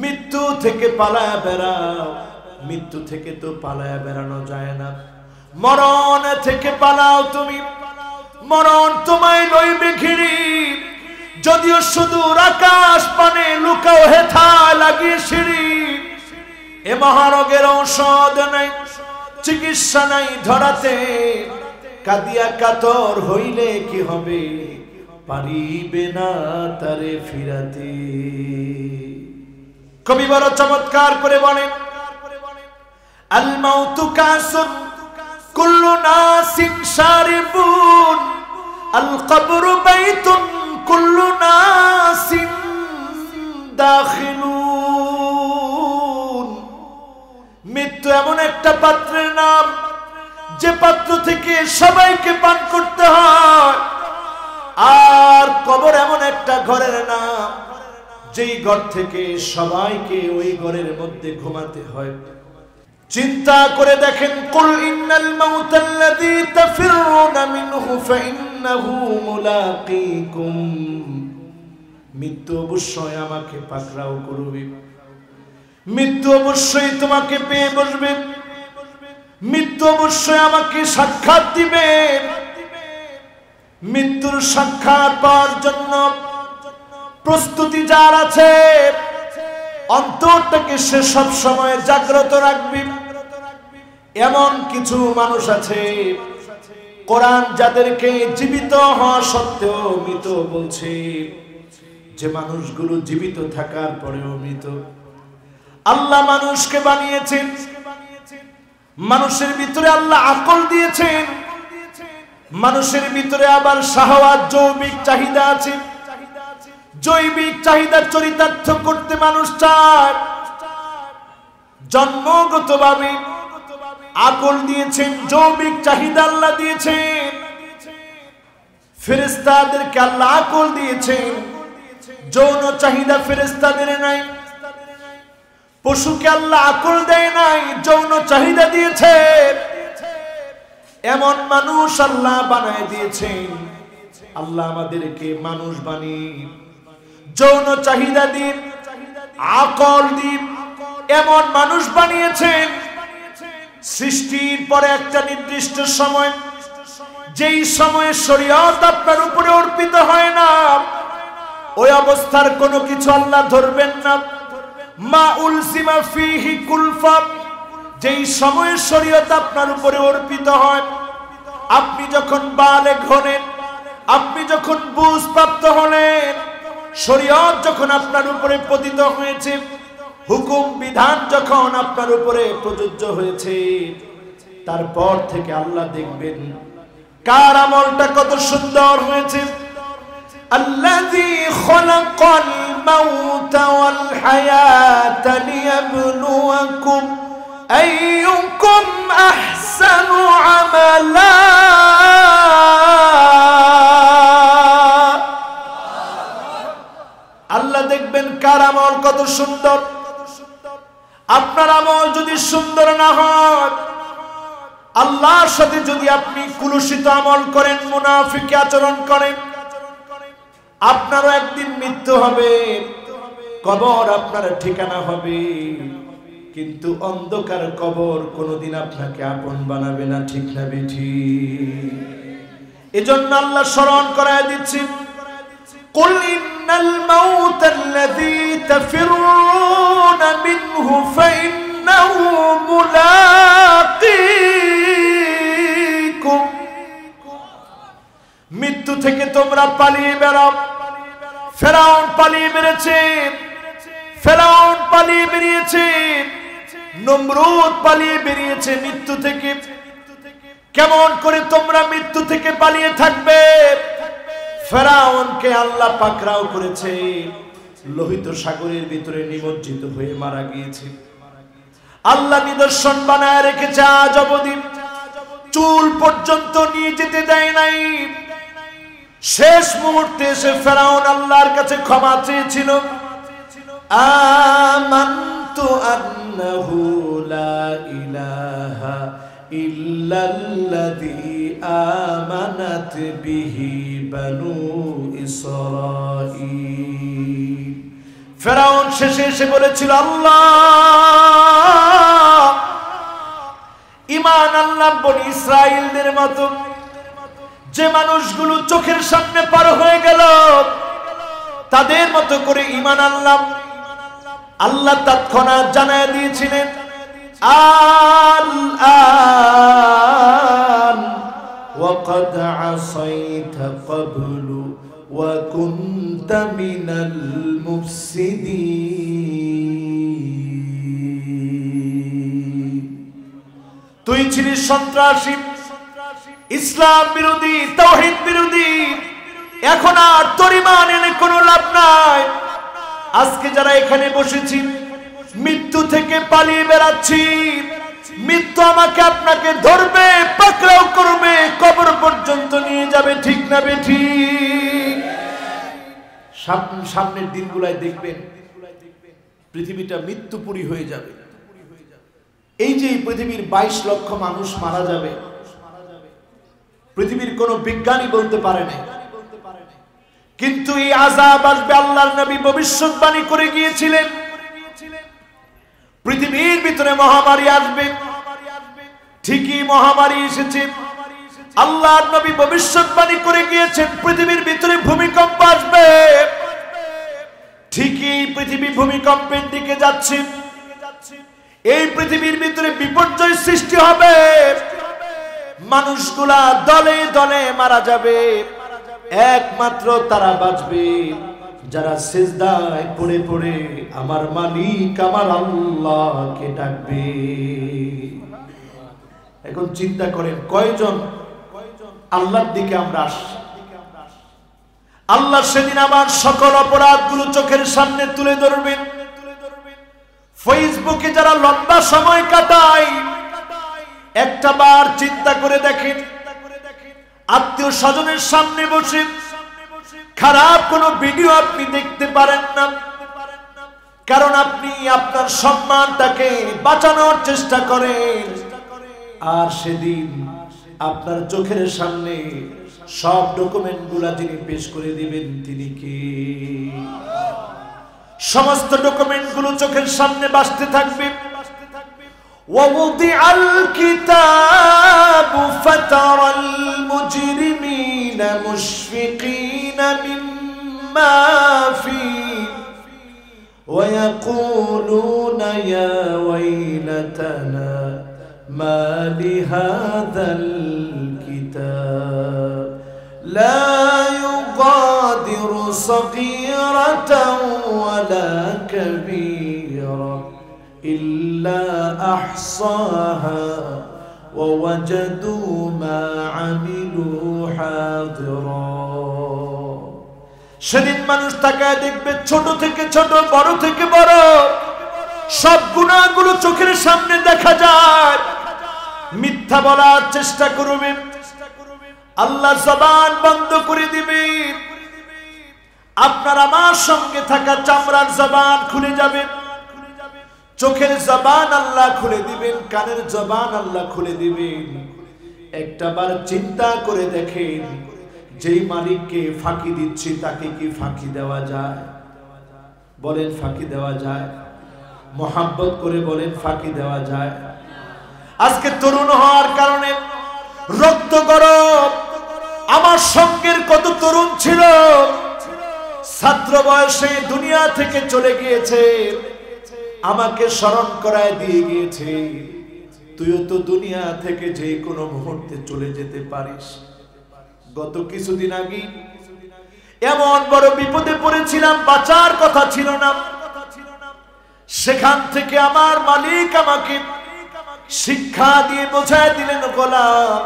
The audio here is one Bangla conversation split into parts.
মৃত্যু থেকে পালায়া বেড়াও। মৃত্যু থেকে তো পালায়া বেড়ানো যায় না, মরণ থেকে পালাও তুমি। মরণ তোমায় লইবে ঘিরি, যদিও সুদূর আকাশ পানে লুকাও হেথায় লাগিয়ে সিঁড়ি। এ মহারোগের ঔষধ নাই, চিকিৎসা নাই ধরাতে, কাঁদিয়া কাতর হইলে কি হবে, পারিবে না তারে ফিরাতে। কবি বড় চমৎকার করে বলেন, আল মাউতু কাসুন কুল্লু নাসিন শারিবুন, আল কবরু বাইতুন কুল্লু নাসিন দাখিলুন। মৃত্যু এমন একটা পাত্রের নাম, যে পাত্র থেকে সবাইকে পান করতে হয়। আর কবর এমন একটা ঘরের নাম, যেই ঘর থেকে সবাইকে ওই ঘরের মধ্যে ঘুমাতে হয়। চিন্তা করে দেখেন, কুল ইন্নাল মাউতাল্লাযী তাফিরুনা মিনহু ফাইন্নাহু মুলাকীকুম। মৃত্যু অবশ্যই আমাকে পাকড়াও করবে, মৃত্যু অবশ্যই তোমাকে পেয়ে বসবে, মৃত্যু অবশ্যই আমাকে সাক্ষাৎ দিবে। মৃত্যুর সাক্ষাৎ পাওয়ার জন্য প্রস্তুতি যার আছে, অন্তরটাকে সে সব সময় জাগ্রত রাখবে। এমন কিছু মানুষ আছে, কোরআন যাদেরকে জীবিত হওয়া সত্ত্বেও মৃত বলছে, যে মানুষগুলো জীবিত থাকার পরেও মৃত। আল্লাহ মানুষকে বানিয়েছেন, মানুষের ভিতরে আল্লাহ আকল দিয়েছেন, মানুষের ভিতরে আবার শাহওয়াত জৈবিক চাহিদা আছে। জৈবিক চাহিদা চরিতার্থ করতে মানুষ চায়, জন্মগতভাবে আকল দিয়েছেন, জৈবিক চাহিদা আল্লাহ দিয়েছেন। ফেরেশতাদেরকে আল্লাহ আকল দিয়েছেন, যৌন চাহিদা ফেরেশতাদের নাই। পশুকে আল্লাহ আকল দেয় নাই, যৌন চাহিদা দিয়েছে। এমন মানুষ আল্লাহ বানায় দিয়েছেন। আল্লাহ আমাদেরকে মানুষ বানিয়ে যৌন চাহিদা দিন, আকল দিন, এমন মানুষ বানিয়েছেন। সৃষ্টির পরে একটা নির্দিষ্ট সময়, যেই সময়ে শরীয়ত আপনার উপরে অর্পিত হয় না, ওই অবস্থার কোনো কিছু আল্লাহ ধরবেন না। মা উলজিমা ফিহি কুলফা, যেই সময়ে শরীয়ত আপনার উপরে অর্পিত হয়, আপনি যখন বালেগ হলেন, আপনি যখন বুঝপ্রাপ্ত হলেন, শরীয়ত যখন আপনার উপরে পতিত হয়েছে, হুকুম বিধান যখন আপনার উপরে প্রযোজ্য হয়েছে, তারপর থেকে আল্লাহ দেখবেন কার আমলটা কত সুন্দর হয়েছে। আল্লাযী খালাকাল মাউতা ওয়াল হায়াতা লিয়াবলুয়াকুম আইয়ুকুম আহসানু আমালা। আল্লাহ দেখবেন কার আমল কত সুন্দর। আপনার আমল যদি সুন্দর না হয়, আল্লাহর সাথে যদি আপনি কুলুষিত আমল করেন, মুনাফিকি আচরণ করেন, আপনারও একদিন মৃত্যু হবে, কবর আপনার ঠিকানা হবে। কিন্তু অন্ধকার কবর কোনোদিন আপনাকে আপন বানাবে না, ঠিক না বেঠি? এজন্য আল্লাহ স্মরণ করায় দিচ্ছি, কুল ইন্নাল মাউতাল্লাযী তাফিরুনা মিনহু ফাইন্নাহু মুলাকীকুম। মৃত্যু থেকে তোমরা পালিয়ে বেড়াও। ফেরাউন পালিয়ে বেরিয়েছে, ফেরাউন পালিয়ে বেরিয়েছে, নমরুদ পালিয়ে বেরিয়েছে মৃত্যু থেকে। কেমন করে তোমরা মৃত্যু থেকে পালিয়ে থাকবে? ফেরাউনকে আল্লাহ পাকড়াও করেছে, লোহিত সাগরের ভিতরে নিমজ্জিত হয়ে মারা গিয়েছে। আল্লাহ নিদর্শন বানায় রেখেছে আজ অবধি, চুল পর্যন্ত নিয়ে যেতে দেয় নাই। শেষ মুহূর্তে এসে ফেরাউন আল্লাহর কাছে ক্ষমা চেয়েছিল। আমানতু আন্নাহু লা ইলাহা ইল্লাল্লাযী আমানাত বিহি বানু ইসরাঈল। ফেরাউন শেষে এসে বলেছিল, আল্লাহ, ঈমান আনলাম বনি ইসরাঈলদের মতো, যে মানুষগুলো চোখের সামনে পার হয়ে গেল তাদের মতো করে ঈমান আনলাম। আল্লাহ তৎক্ষণাৎ জানায় দিয়েছিলেন, আল-আন ওয়াকাদ আসাইতা ক্বাবলু ওয়া কুনতা মিনাল মুফসিদিন। তুই ছিলিস সন্ত্রাসী, ইসলাম বিরোধী, তাওহীদ বিরোধী, এখন আর তোর ঈমান এনে কোনো লাভ নাই। আজকে যারা এখানে বসেছি মৃত্যু থেকে পালিয়ে বেড়াচ্ছি, মৃত্যু আমাকে আপনাকে ধরবে, পাকড়াও করবে, কবর পর্যন্ত নিয়ে যাবে, ঠিক না বেঠিক? সামনের দিনগুলাই দেখবেন পৃথিবীটা মৃত্যুপুরী হয়ে যাবে। এই যে পৃথিবীর 22 লক্ষ মানুষ মারা যাবে, পৃথিবীর কোনো বিজ্ঞানী বলতে পারে না। কিন্তু এই আযাব আসবে, আল্লাহর নবী ভবিষ্যৎবাণী করে গিয়েছিলেন। পৃথিবীর ভিতরে মহামারী আসবে, ঠিকই মহামারী এসেছে। আল্লাহর নবী ভবিষ্যৎবাণী করে গিয়েছেন পৃথিবীর ভিতরে ভূমিকম্প আসবে, ঠিকই পৃথিবী ভূমিকম্পের দিকে যাচ্ছে। এই পৃথিবীর ভিতরে বিপর্যয় সৃষ্টি হবে, মানুষগুলা দলে দলে মারা যাবে, একমাত্র তারা বাঁচবে যারা সিজদায় পড়ে পড়ে আমার মালিক আমার আল্লাহকে ডাকবে। এখন চিন্তা করেন, কয়জন আল্লাহর দিকে আমরা আসছি? আল্লাহ সেদিন আমার সকল অপরাধগুলো চোখের সামনে তুলে ধরবেন। ফেসবুকে যারা লম্বা সময় কাটায়, একটা বার চিন্তা করে দেখেন, আত্মীয় স্বজনের সামনে বসে খারাপ কোনো ভিডিও আপনি দেখতে পারেন না, কারণ আপনি আপনার সম্মানটাকে বাঁচানোর চেষ্টা করেন। আর সেদিন আপনার চোখের সামনে সব ডকুমেন্টগুলা যিনি পেশ করে দিবেন তিনি কে? সমস্ত ডকুমেন্টগুলো চোখের সামনে ভাসতে থাকবে। ووضع الكتاب فترى المجرمين مشفقين مما فيه ويقولون يا ويلتنا ما لهذا الكتاب لا يغادر صغيرة ولا كبيرة إلا أحصاها ووجدوا ما عملوا حاضرا। সেদিন মানুষ তাকায় দেখবে, ছোট থেকে ছোট, বড় থেকে বড়, সব গুনাহগুলো চোখের সামনে দেখা যায়। মিথ্যা বলার চেষ্টা করবে, আল্লাহ জবান বন্ধ করে দিবে। আপনার আমার সঙ্গে থাকা চামড়ার জবান খুলে যাবে, চোখের জবান আল্লাহ খুলে দিবেন, কানের জবান আল্লাহ খুলে দিবেন। একটাবার চিন্তা করে দেখেন, যেই মালিককে ফাঁকি দিচ্ছি তাকে কি ফাঁকি দেওয়া যায়? বলেন ফাঁকি দেওয়া যায়? মোহাব্বত করে বলেন ফাঁকি দেওয়া যায়? আজকে তরুণ হওয়ার কারণে রক্ত গরম। আমার সঙ্গের কত তরুণ ছিল, ছাত্র বয়সে দুনিয়া থেকে চলে গিয়েছে, আমাকে স্মরণ করায় দিয়ে গিয়েছে, তুইও তো দুনিয়া থেকে যে কোনো মুহূর্তে চলে যেতে পারিস। গত কিছুদিন আগে এমন বড় বিপদে পড়েছিলাম, বাঁচার কথা ছিল না। সেখান থেকে আমার মালিক আমাকে শিক্ষা দিয়ে বোঝায় দিলেন, গোলাম,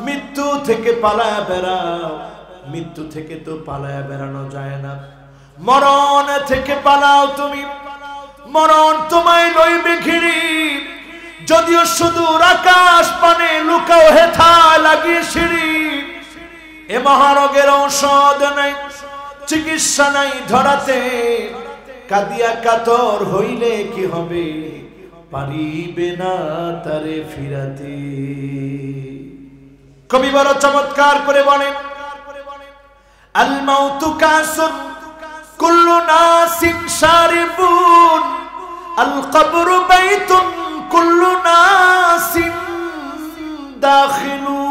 মৃত্যু থেকে পালায়া বেড়াও। মৃত্যু থেকে তো পালায়া বেড়ানো যায় না, মরণ থেকে পালাও তুমি। মরণ তোমায় লইবে ঘিরি, যদিও সুদূর আকাশ পানে লুকাও হেথায় লাগিয়ে সিঁড়ি। এ মহারোগের ঔষধ নাই, চিকিৎসা নাই ধরাতে, কাঁদিয়া কাতর হইলে কি হবে, পারিবে না তারে ফিরাতে। কবি বড় চমৎকার করে বলেন, আল মাউতু কাসুন কুল্লু নাসিন শারিবুন আল কবরু বাইতুন কুল্লু নাসিন দাখিলুন।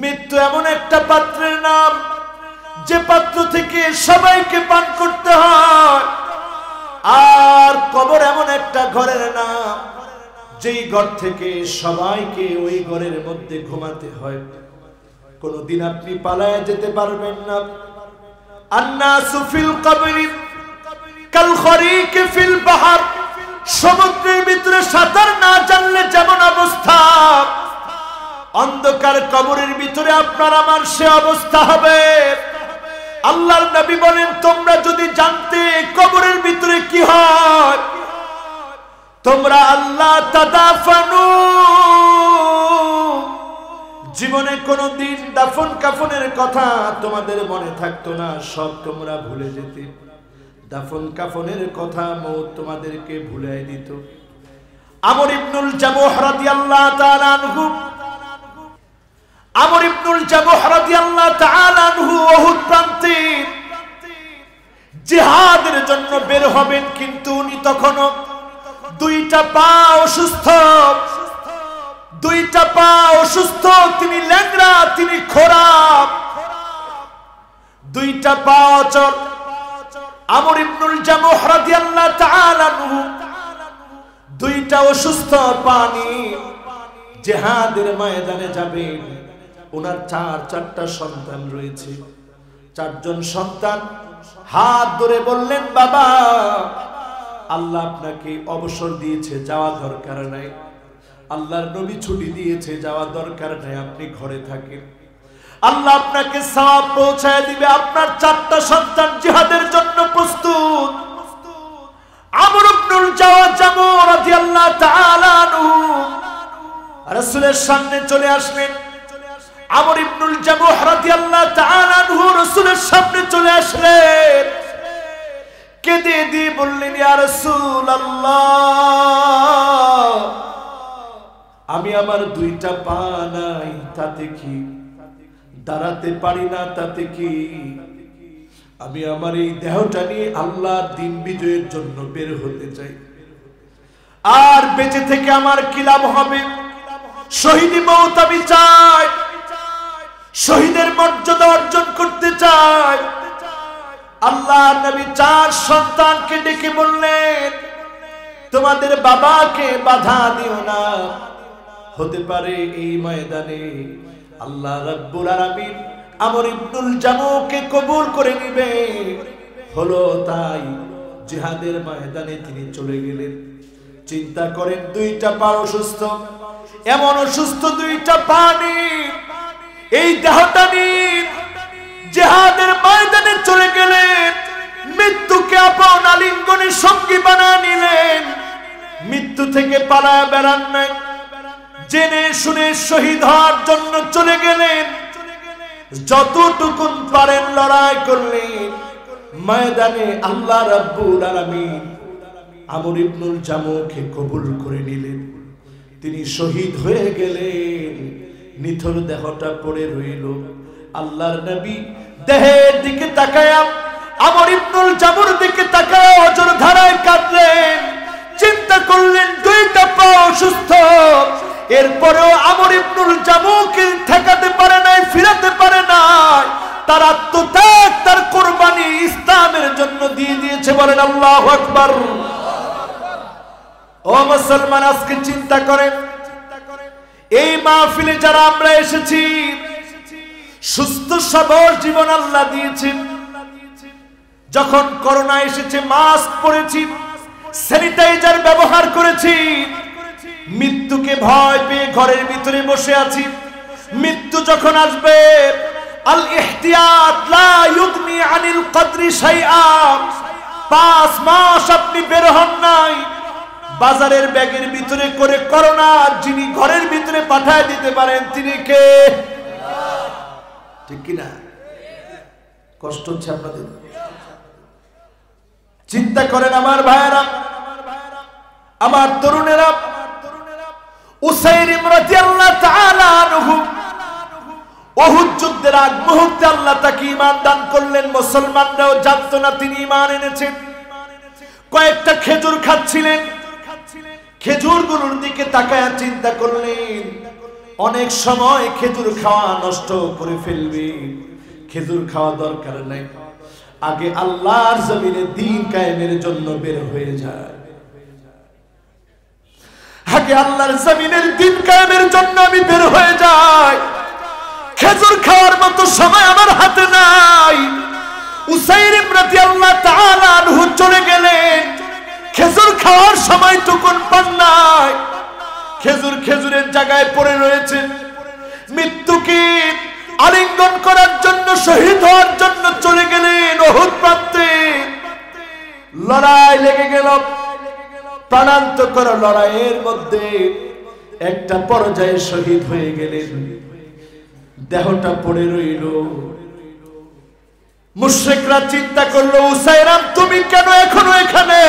মৃত্যু এমন একটা পাত্রের নাম যে পাত্র থেকে সবাইকে পান করতে হয়, আর কবর এমন একটা ঘরের নাম যেই ঘর থেকে সবাইকে ওই ঘরের মধ্যে ঘুমাতে হয়। কোনদিন আপনি পালায়ে যেতে পারবেন না। আন্নাসু ফিল কবরি কাল খরিক ফিল বাহর। সমুদ্রের ভিতরে সাঁতার না জানলে যেমন অবস্থা, অন্ধকার কবরের ভিতরে আপনার আমার সে অবস্থা হবে। আল্লাহর নবী বলেন, তোমরা যদি জানতে কবরের ভিতরে কি হয়, তোমরা আল্লাহ তাদাফানু, জীবনে কোনদিন দাফন কাফনের কথা তোমাদের মনে থাকতো না, সব তোমরা ভুলে যেতে। দাফন কাফনের কথা মওত তোমাদেরকে ভুলাই দিত। আমর ইবনুল জামুহ রাদিয়াল্লাহু তাআলা আনহু, আমর ইবনুল জামুহ রাদিয়াল্লাহু তাআলা আনহু উহুদ প্রান্তে জিহাদের জন্য বের হবেন, কিন্তু উনি তখনও দুইটা পা অসুস্থ, দুইটা পা অসুস্থ, তিনি ল্যাংড়া, তিনি খোড়া, দুইটা পা অচল। আমর ইবনুল জামুহ রাদিয়াল্লাহু তাআলা আনহু দুইটা অসুস্থ পা নিয়ে জিহাদের ময়দানে যাবেন। ওনার চারটা সন্তান রয়েছে, চারজন সন্তান হাত ধরে বললেন, বাবা আল্লাহ আপনাকে অবসর দিয়েছে, যাওয়া দরকার নাই। আল্লাহর নবী ছুটি দিয়েছে, যাওয়া দরকার নাই, আপনি ঘরে থাকেন, আল্লাহ আপনাকে সওয়াব পৌঁছায় দিবে। আপনার চারটা সন্তান জিহাদের জন্য প্রস্তুত। আমর ইবনুল জামুহ রাদিয়াল্লাহু তাআলা আনহু রাসূলের সামনে চলে আসলেন। আমর ইবনুল জামুহ রাদিয়াল্লাহু তাআলা আনহু রাসূলের সামনে চলে আসলেন, কেঁদে দিয়ে বললেন, ইয়া রাসূলুল্লাহ, আমি আমার দুইটা পা নাই, তাতে কি? দাঁড়াতে পারি না, তাতে কি? আমি আমার এই দেহটা নিয়ে আল্লাহর দ্বীন বিজয়ের জন্য বের হতে চাই, আর বেঁচে থেকে আমার কি লাভ হবে? শহীদি মওত আমি চাই, শহীদের মর্যাদা অর্জন করতে চাই। আল্লাহ নবী চার সন্তানকে ডেকে বললেন, তোমাদের বাবাকে বাধা দিও না, হতে পারে এই ময়দানে আল্লাহ রাব্বুল আলামিন আমর ইবনুল জামুহকে কবুল করে নিবে। হলো তাই, জিহাদের ময়দানে তিনি চলে গেলেন। চিন্তা করেন, দুইটা পা অসুস্থ, এমন অসুস্থ দুইটা পা নিয়ে এই দেহটা নিয়ে জিহাদের ময়দানে চলে গেলেন। মৃত্যুকে আপন আলিঙ্গনে সঙ্গী বানিয়ে নিলেন। মৃত্যু থেকে পালায় বেড়ান নাই, জেনে শুনে শহীদ হওয়ার জন্য চলে গেলেন। যতটুকুন পারেন লড়াই করলেন ময়দানে। আল্লাহ রাব্বুল আলামিন আমর ইবনুল জামুহকে কবুল করে নিলেন। তিনি শহীদ হয়ে গেলেন। নিথর দেহটা পড়ে রইল। আল্লাহর নবী দেহের দিকে তাকায়া, আমর ইবনুল জামুহর দিকে তাকায়া অজর ধারায় কাঁদলেন। চিন্তা করলেন, দুইটা পা অসুস্থ, এরপরেও আমর ইবনুল জামুহকে ঠেকাতে পারে নাই, ফিরাতে পারে নাই। তার আত্মত্যাগ, তার কোরবানি ইসলামের জন্য দিয়ে দিয়েছে। বলেন আল্লাহু আকবার। ও মুসলমান, আজকে চিন্তা করেন, এই মাহফিলে যারা আমরা এসেছি, সুস্থ সবল জীবন আল্লাহ দিয়েছেন। যখন করোনা এসেছে মাস্ক পরেছি, স্যানিটাইজার ব্যবহার করেছি। মৃত্যুকে ভয় পেয়ে ঘরের ভিতরে বসে আছি। মৃত্যু যখন আসবে, আল ইহতিয়াত লা ইউগনি আনিল কদরি শাইআ। 5 মাস আপনি বের হন নাই, বাজারের ব্যাগের ভিতরে করে করোনা যিনি ঘরের ভিতরে পাঠায় দিতে পারেন তিনি কে? ঠিক কিনা? কষ্ট হচ্ছে আপনাদের? চিন্তা করেন আমার ভাইয়েরা, আমার তরুণেরা। উসাইর রাদিয়াল্লাহু তাআলা আনহু উহুদ যুদ্ধের আগ মুহূর্তে আল্লাহ তাকে ঈমান দান করলেন, মুসলমানরাও জানতো না তিনি ঈমান এনেছেন। কয়েকটা খেজুর খাচ্ছিলেন, খেজুরগুলোর দিকে তাকায় চিন্তা করলেন অনেক সময় খেজুর খাওয়া নষ্ট করে ফেলবে, খেজুর খাওয়া দরকার নাই, আগে আল্লাহর জমিনে দ্বীন কায়েমের জন্য বের হয়ে যায়, আগে আল্লাহর জমিনের দ্বীন কায়েমের জন্য আমি বের হয়ে যাই। খেজুর খাওয়ার মতো সময় আমার হাতে নাই। উসাইর রাদিয়াল্লাহু তাআলা আনহু চলে গেলেন, খেজুর খাওয়ার সময় টুকুন পান নাই। খেজুরের জায়গায় পড়ে রয়েছে। মৃত্যুকে আলিঙ্গন করার জন্য, শহীদ হওয়ার জন্য চলে গেলেন উহুদ প্রান্তে। লড়াই লেগে গেল, প্রাণান্তকর লড়াইয়ের মধ্যে একটা পর্যায়ে শহীদ হয়ে গেলেন, দেহটা পড়ে রইল। মুশরিকরা চিন্তা করলো, উসাইরাম তুমি কেন এখনো এখানে?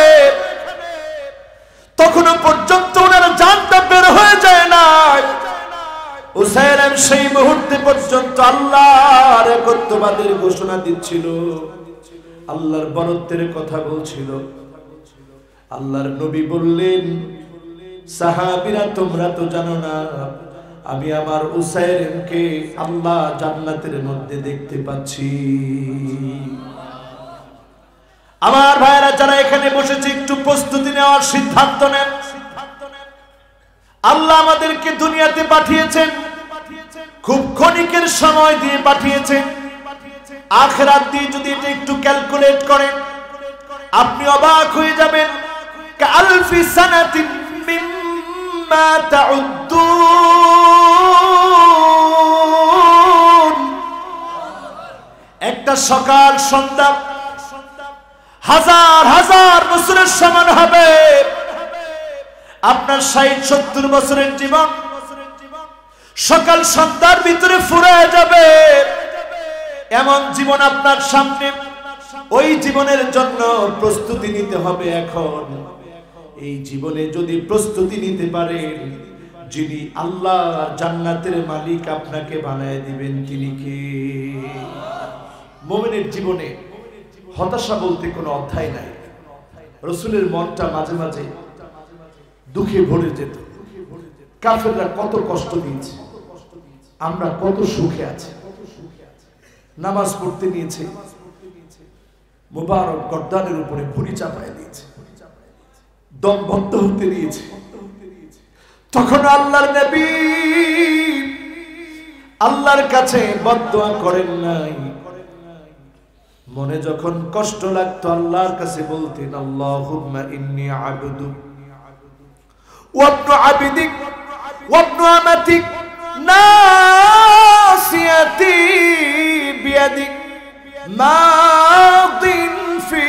তখনো পর্যন্ত ওনার জানটা বের হয়ে যায় না। উসাইরাম সেই মুহূর্তে পর্যন্ত আল্লাহর একত্ববাদের ঘোষণা দিচ্ছিল, আল্লাহর বরত্বের কথা বলছিল। আল্লাহর নবী বললেন, সাহাবীরা তোমরা তো জানো না, আমি আমার উসাইরকে আল্লাহ জান্নাতের মধ্যে দেখতে পাচ্ছি। আমার ভাইরা যারা এখানে বসেছে, একটু প্রস্তুতি নেওয়ার সিদ্ধান্ত নেন। আল্লাহ আমাদেরকে দুনিয়াতে পাঠিয়েছেন, খুব ক্ষণিকের সময় দিয়ে পাঠিয়েছেন। আখিরাত দিয়ে যদি এটা একটু ক্যালকুলেট করেন, আপনি অবাক হয়ে যাবেন। কালফি সানাতিন মিম্মা তাউদ্দুন। একটা সকাল সন্ধ্যা হাজার হাজার বছরের সমান হবে। আপনার ৬০-৭০ বছরের জীবন সকাল সন্ধ্যার ভিতরে ফুরিয়ে যাবে। এমন জীবন আপনার সামনে, ওই জীবনের জন্য প্রস্তুতি নিতে হবে এখন। এই জীবনে যদি প্রস্তুতি নিতে পারেন, যিনি আল্লাহ জান্নাতের মালিক আপনাকে বানায় দিবেন, তিনি কে? মুমিনের জীবনে হতাশা বলতে কোনো অধ্যায় নাই। রাসূলের মনটা মাঝে মাঝে দুঃখে ভরে যেত। কাফেররা কত কষ্ট দিয়েছে, আমরা কত সুখে আছি। নামাজ পড়তে নিয়েছে, মুবারক গর্দানের উপরে ভুঁড়ি চাপায় দিয়েছে, দম বন্ধ হতে দিয়েছে। তখন আল্লাহর নবী আল্লাহর কাছে বদদুয়া করেন নাই। মনে যখন কষ্ট লাগতো আল্লাহর কাছে বলতেন, আল্লাহুম্মা ইন্নী আবদুক ওয়া ইবনু আবদিক ওয়া ইবনু আমাতিক নাসিয়াতি বিয়াদিক মাদিন ফি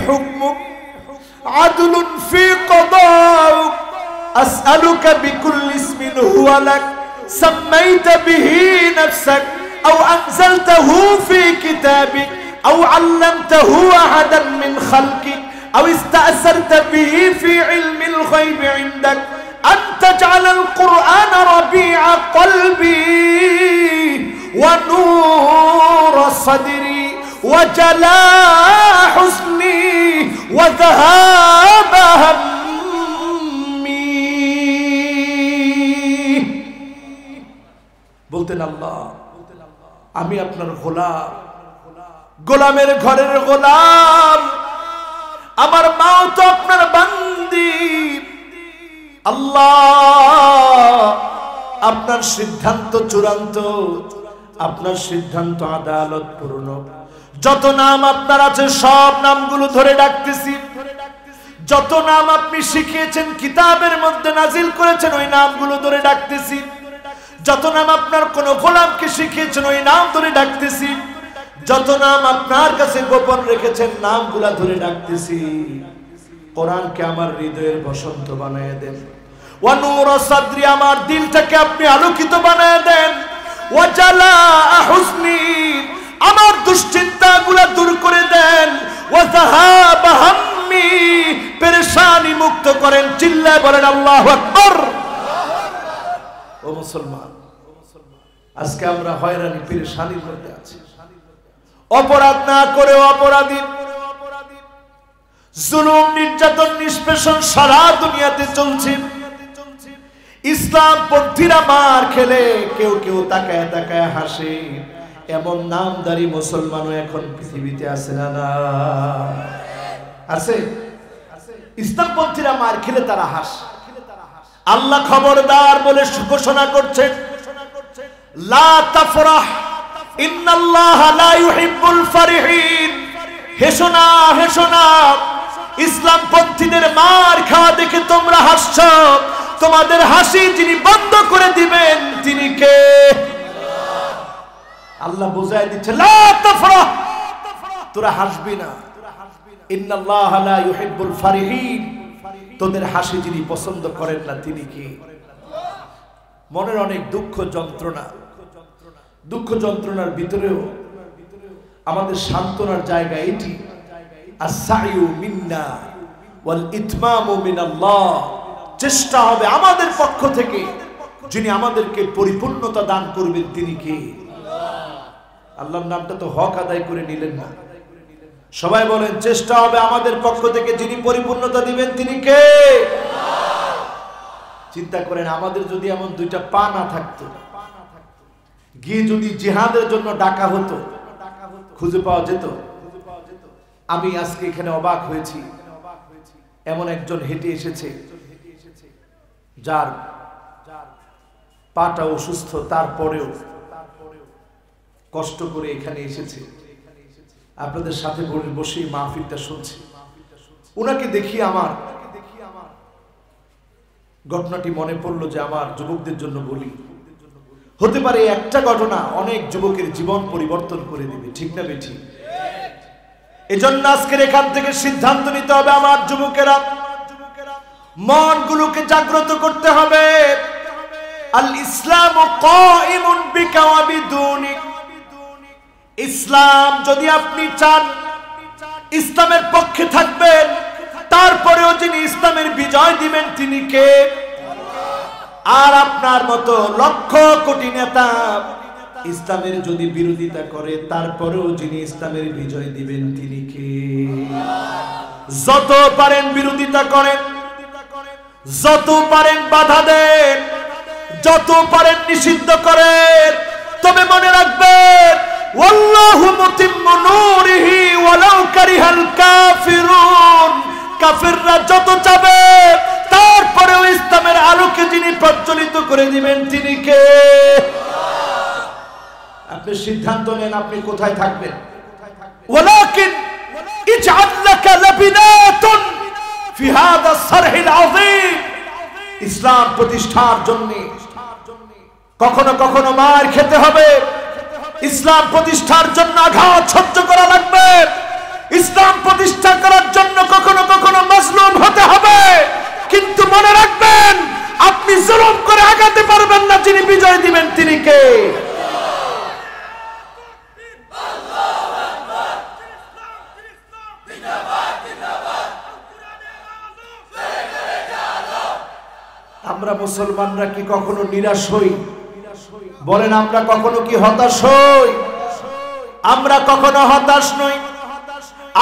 হুকমুক আদলুন ফি কদাউক আসআলুকা বিকুল্লি ইসমিন হুয়া লাক সাম্মাইতা বিহি নাফসাক আও আনজালতাহু ফি কিতাবিক أو علمته أحدا من خلقك أو استأثرت به في علم الغيب عندك أن تجعل القرآن ربيع قلبي ونور صدري وجلاء حزني وذهاب همي. বলতেন আল্লাহ, আমি আপনার গোলাম, গোলামের ঘরের গোলাম, আমার মাও তো আপনার বান্দি। আল্লাহ, আপনার সিদ্ধান্ত চূড়ান্ত, আপনার সিদ্ধান্ত আদালতপূর্ণ। যত নাম আপনার আছে সব নামগুলো ধরে ডাকতেছি। যত নাম আপনি শিখিয়েছেন, কিতাবের মধ্যে নাজিল করেছেন, ওই নামগুলো ধরে ডাকতেছি। যত নাম আপনার কোন গোলামকে শিখিয়েছেন, ওই নাম ধরে ডাকতেছি। যত নাম আপনার কাছে গোপন রেখেছেন, নামগুলা ধরে ডাকতেছি। কোরআনকে আমার হৃদয়ের বসন্ত বানায় দেন। ওয়া নূর সাদরি, আমার দিলটাকে আপনি আলোকিত বানায় দেন। ওয়া জালাআ হুজনি, আমার দুশ্চিন্তাগুলা দূর করে দেন। ওয়া যাহাবা হাম্মি, পেরেশানি মুক্ত করেন। চিল্লায় বলেন আল্লাহু আকবার। ও মুসলমান, আজকে আমরা হয়রানি পেরেশানির মধ্যে আছি। অপরাধ না করেও অপরাধী, জুলুম নির্যাতন নিষ্পেষণ সারা দুনিয়াতে চলছে। ইসলাম পন্থীরা মার খেলে কেউ কেউ তাকায় তাকায় হাসে। এমন নামদারি মুসলমানও এখন পৃথিবীতে আছে না? না আছে? ইসলাম পন্থীরা মার খেলে তারা হাসে। আল্লাহ খবরদার বলে ঘোষণা করছেন, লা তাফরাহ ইন্নাল্লাহা লা ইউহিব্বুল ফারিহিন। হেসো না, হেসো না। ইসলাম পন্থীদের মার খাওয়া দেখে তোমরা হাসছো, তোমাদের হাসি যিনি বন্ধ করে দিবেন তিনি কে? আল্লাহ বুঝায় দিচ্ছে, লা তাফরাহ, তোরা হাসবি না। ইন্নাল্লাহা লা ইউহিব্বুল ফারিহিন, তোদের হাসি যিনি পছন্দ করেন না তিনি কে? মনের অনেক দুঃখ যন্ত্রণা, দুঃখ যন্ত্রণার ভিতরেও আমাদের সান্ত্বনার জায়গা এটি। আস-সাইয়ু মিন্না ওয়াল ইতমামু মিনাল্লাহ। চেষ্টা হবে আমাদের পক্ষ থেকে, যিনি আমাদেরকে পরিপূর্ণতা দান করবেন তিনি কে? আল্লাহর নামটা তো হক আদায় করে নিলেন না। সবাই বলেন, চেষ্টা হবে আমাদের পক্ষ থেকে, যিনি পরিপূর্ণতা দিবেন তিনি কে? চিন্তা করেন, আমাদের যদি এমন দুইটা পা না থাকতো, গিয়ে যদি জিহাদের জন্য ডাকা হতো, খুঁজে পাওয়া যেত? আমি আজকে এখানে অবাক হয়েছি, এমন একজন হেঁটে এসেছে যার পাটা অসুস্থ, তারপরেও কষ্ট করে এখানে এসেছে। আপনাদের সাথে বসে মাহফিলটা শুনছি। উনাকে দেখি আমার ঘটনাটি মনে পড়লো যে আমার যুবকদের জন্য বলি, হতে পারে একটা ঘটনা অনেক যুবকের জীবন পরিবর্তন করে দিবে, ঠিক না বেঠি? এজন্য আজকের এখান থেকে সিদ্ধান্ত নিতে হবে, আমার যুবকেরা মনগুলোকে জাগ্রত করতে হবে। আল ইসলামু কাইমুন বিকা ওয়া বিদুনিক। ইসলাম যদি আপনি চান ইসলামের পক্ষে থাকবেন, তারপরেও যিনি ইসলামের বিজয় দিবেন তিনি কে? আর আপনার মতো লক্ষ কোটি নেতা ইসলামের যদি বিরোধিতা করে, তারপরেও যিনি ইসলামের বিজয় দিবেন তিনি কে? যত পারেন বিরোধিতা করেন, যত পারেন বাধা দেন, যত পারেন নিষিদ্ধ করেন, তবে মনে রাখবেন, ওয়াল্লাহু মুতিম্মু নূরিহি ওয়ালাউ কারিহাল কাফিরুন। কাফিররা যত চাবে, তারপরেও ইসলামের আলোকে যিনি প্রজ্বলিত করে দিবেন তিনি কে? আপনি সিদ্ধান্ত নেন আপনি কোথায় থাকবেন। ওয়ালাকিন ইজআল লাকা লাবিনাতুন ফি হাদা সারহিল আযীম। ইসলাম প্রতিষ্ঠার জন্য কখনো কখনো মার খেতে হবে, ইসলাম প্রতিষ্ঠার জন্য আঘাত সহ্য করা লাগবে, ইসলাম প্রতিষ্ঠা করার জন্য কখনো কখনো মাজলুম হতে হবে। কিন্তু মনে রাখবেন, আপনি জুলুম করে আগাতে পারবেন না, যিনি বিজয় দিবেন তিনি কে? আমরা মুসলমানরা কি কখনো নিরাশ হই? বলেন, আমরা কখনো কি হতাশ হই? আমরা কখনো হতাশ নই,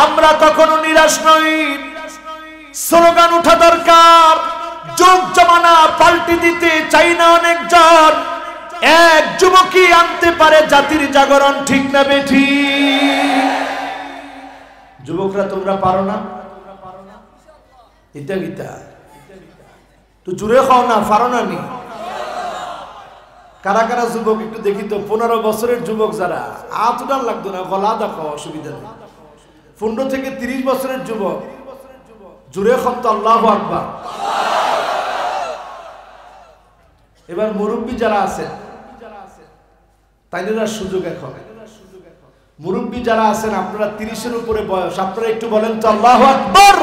আমরা কখনো নিরাশ নই। স্লোগান উঠা দরকার, যুগ জমানা পাল্টে দিতে চাই না অনেকজন, এক যুবকই আনতে পারে জাতির জাগরণ, ঠিক না বেঠি? যুবকরা তোমরা পারো না? এটা গীতা তো জুড়ে খাও না, পারো না নি? কারা কারা যুবক একটু দেখি তো, 15 বছরের যুবক যারা, আতটান লাগতো না, গলা দেখো, অসুবিধা নেই। 15 থেকে 30 বছরের যুবক জুড়ে খান তো আল্লাহু আকবার। এবার মুরব্বী যারা আছেন তাইদের সুযোগ এখন। মুরব্বী যারা আছেন আপনারা 30-এর উপরে বয়স, আপনারা একটু বলেন তো আল্লাহু আকবার।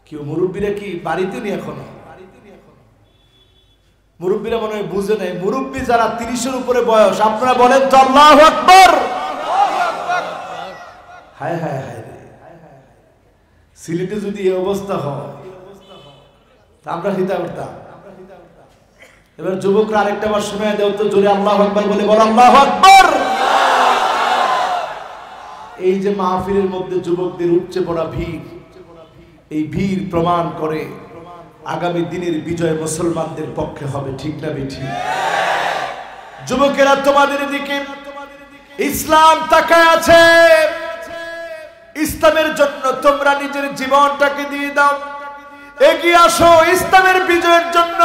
কেউ মুরব্বীরা কি বাড়িতে নেই এখনো? মুরব্বীরা মনে হয় বুঝে নাই। মুরব্বী যারা 30-এর উপরে বয়স, আপনারা বলেন তো আল্লাহু আকবার। হায় হায় হায় রে, সিলেটে যদি এই অবস্থা হয় আমরা হিতা করতাম। এবার যুবকরা আরেকটা বার শুনে দাও তো জোরে আল্লাহু আকবার বলে বল আল্লাহু আকবার। এই যে মাহফিলের মধ্যে যুবকদের উপচে পড়া ভিড়, এই ভিড় প্রমাণ করে আগামী দিনের বিজয় মুসলমানদের পক্ষে হবে, ঠিক না বেঠিক? যুবকেরা তোমাদের দিকে ইসলাম তাকায় আছে, ইসলামের জন্য তোমরা নিজের জীবনটাকে দিয়ে দাও, এগিয়ে আসো ইসলামের বিজয়ের জন্য।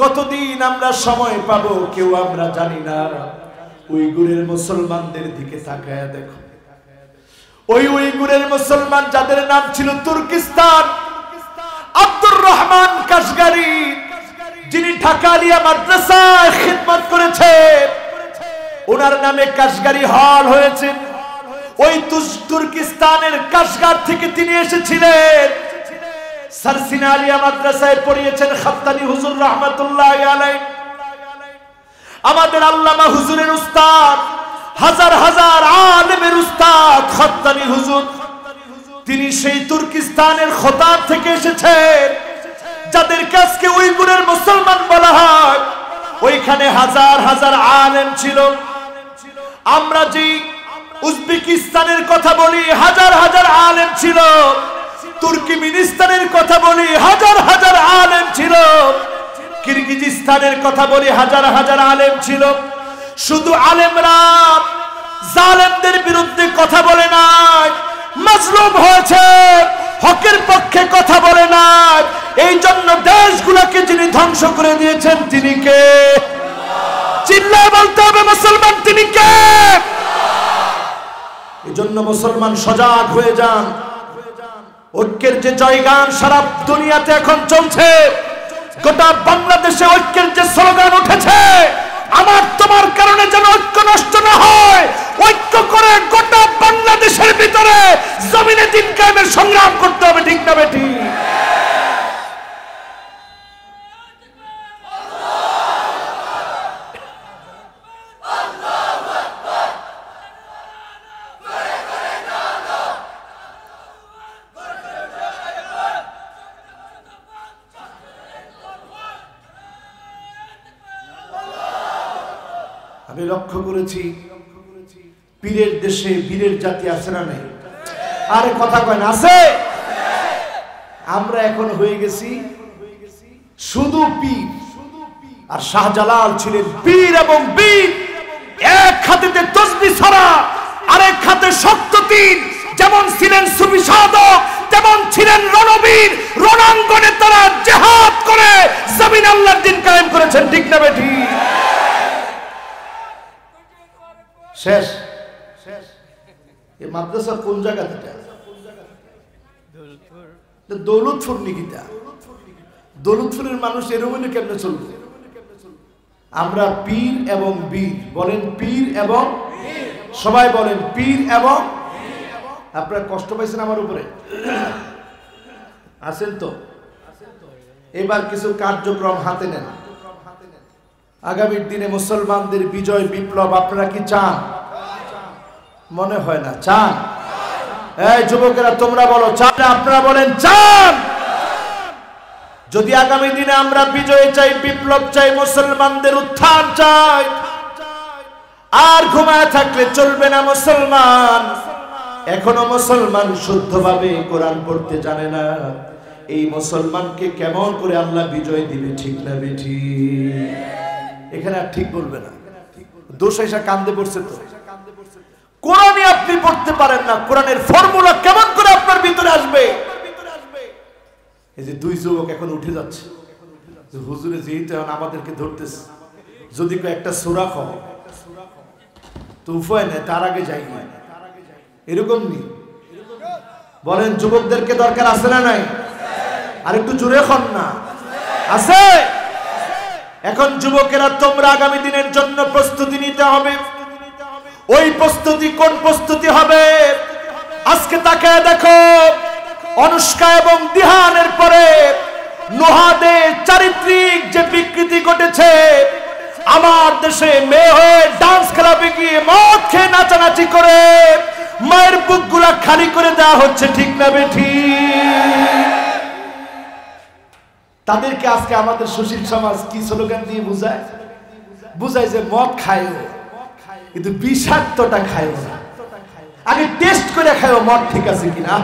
কতদিন আমরা সময় পাবো কেউ আমরা জানি না। উইগুরের মুসলমানদের দিকে তাকায় দেখো, ওই উইগুরের মুসলমান যাদের নাম ছিল তুর্কিস্তান, আব্দুর রহমান কাশগারি, যিনি ঢাকা আলিয়া মাদ্রাসায় খিদমত করেছে, ওনার নামে কাশগারি হল হয়েছে। ওই তুর্কিস্তানের কাশগার থেকে তিনি এসেছিলেন, সারসিনা আলিয়া মাদ্রাসায় পড়িয়েছেন খাত্তানি হুজুর রাহমাতুল্লাহি আলাইহি। আমাদের আল্লামা হুজুরের উস্তাদ, হাজার হাজার আলেমের উস্তাদ খাত্তানি হুজুর, তিনি সেই তুর্কিস্তানের খোতাব থেকে এসেছেন, যাদেরকে আজকে উইগুরের মুসলমান বলা হয়। ওইখানে হাজার হাজার আলেম ছিল। আমরা যে উজবেকিস্তানের কথা বলি, হাজার হাজার আলেম ছিল। তুর্কমেনিস্তানের কথা বলি, হাজার হাজার আলেম ছিল। কিরগিজস্তানের কথা বলি, হাজার হাজার আলেম ছিল। শুধু আলেমরা জালেমদের বিরুদ্ধে কথা বলে নাই, মাজলুম হয়েছে হকের পক্ষে কথা বলে নাই। এই জন্য দেশগুলোকে যিনি ধ্বংস করে দিয়েছেন তিনি কে? চিল্লায় বলতে হবে মুসলমান তিনি কে? এই জন্য মুসলমান সজাগ হয়ে যান। ঐক্যের যে জয়গান সারা দুনিয়াতে এখন চলছে, গোটা বাংলাদেশে ঐক্যের যে স্লোগান উঠেছে, আমার তোমার কারণে যেন ঐক্য নষ্ট না হয়, ঐক্য করে গোটা বাংলাদেশের ভিতরে জমিনে দিন কায়েমের সংগ্রাম করতে হবে, ঠিক না বেঠি? আমি লক্ষ্য করেছি পীরের দেশে বীরের জাতি আছে না নেই? আরে কথা কয় না, আছে। আমরা এখন হয়ে গেছি শুধু পীর। আর শাহজালাল ছিলেন পীর এবং বীর। এক হাতে তসবিহ ছড়া, আরেক হাতে শক্ত তীর। যেমন ছিলেন সুফি সাধক, তেমন ছিলেন রণবীর। রণাঙ্গনে তারা জিহাদ করে জমিন আল্লাহর দ্বীন কায়েম করেছেন, ঠিক না বেঠি? শেষ এই মাদ্রাসা কোন জায়গাতে? দৌলতপুর নিকিতা। দৌলতপুরের মানুষ এরকম কেমনে চলবে? আমরা পীর এবং বীর। বলেন পীর এবং, সবাই বলেন পীর এবং। আপনারা কষ্ট পাইছেন আমার উপরে? আছেন তো? এবার কিছু কার্যক্রম হাতে নেন। আগামীর দিনে মুসলমানদের বিজয় বিপ্লব আপনারা কি চান? মনে হয় না চান। এই যুবকেরা তোমরা বলো চান? আপনারা বলেন চান। যদি আগামী দিনে আমরা বিজয় চাই, বিপ্লব চাই, মুসলমানদের উত্থান চাই, আর ঘুমায় থাকলে চলবে না। মুসলমান এখনো মুসলমান শুদ্ধভাবে কোরআন পড়তে জানে না। এই মুসলমানকে কেমন করে আল্লাহ বিজয় দিবে, ঠিক না বেঠি? এখানে আর ঠিক বলবে না। দোষ এসে কান্দে পড়ছে তো। কোরআনে আপনি পড়তে পারেন না, কোরআনের ফর্মুলা কেমন করে আপনার ভিতরে আসবে? এই যে দুই যুবক এখন উঠে যাচ্ছে, হুজুরে যেহেতু এখন আমাদেরকে ধরতেছে, যদি একটা সূরা খাও তো উপায় নেই, তার আগে যাই না, এরকম নেই। বলেন যুবকদেরকে দরকার আছে না নাই? আর একটু জোরে খন না, আছে? এখন যুবকেরা তোমরা আগামী দিনের জন্য প্রস্তুতি নিতে হবে। ওই প্রস্তুতি কোন প্রস্তুতি হবে? আজকে তাকায় দেখো, অনুষ্কা এবং দিহানের পরে নোহাদের চারিত্রিক যে বিকৃতি ঘটেছে। আমার দেশে মেয়ে হয়ে ডান্স ক্লাবে গিয়ে মদ খেয়ে নাচানাচি করে মায়ের বুকগুলা খালি করে দেওয়া হচ্ছে, ঠিক না বেঠি? তাদেরকে আজকে আমাদের সুশীল সমাজ কি স্লোগান দিয়ে বুঝায়? বুঝায় যে মদ খায় কিন্তু বিষাক্তটা খায় না, আগে টেস্ট করে খায় মদ ঠিক আছে কিনা।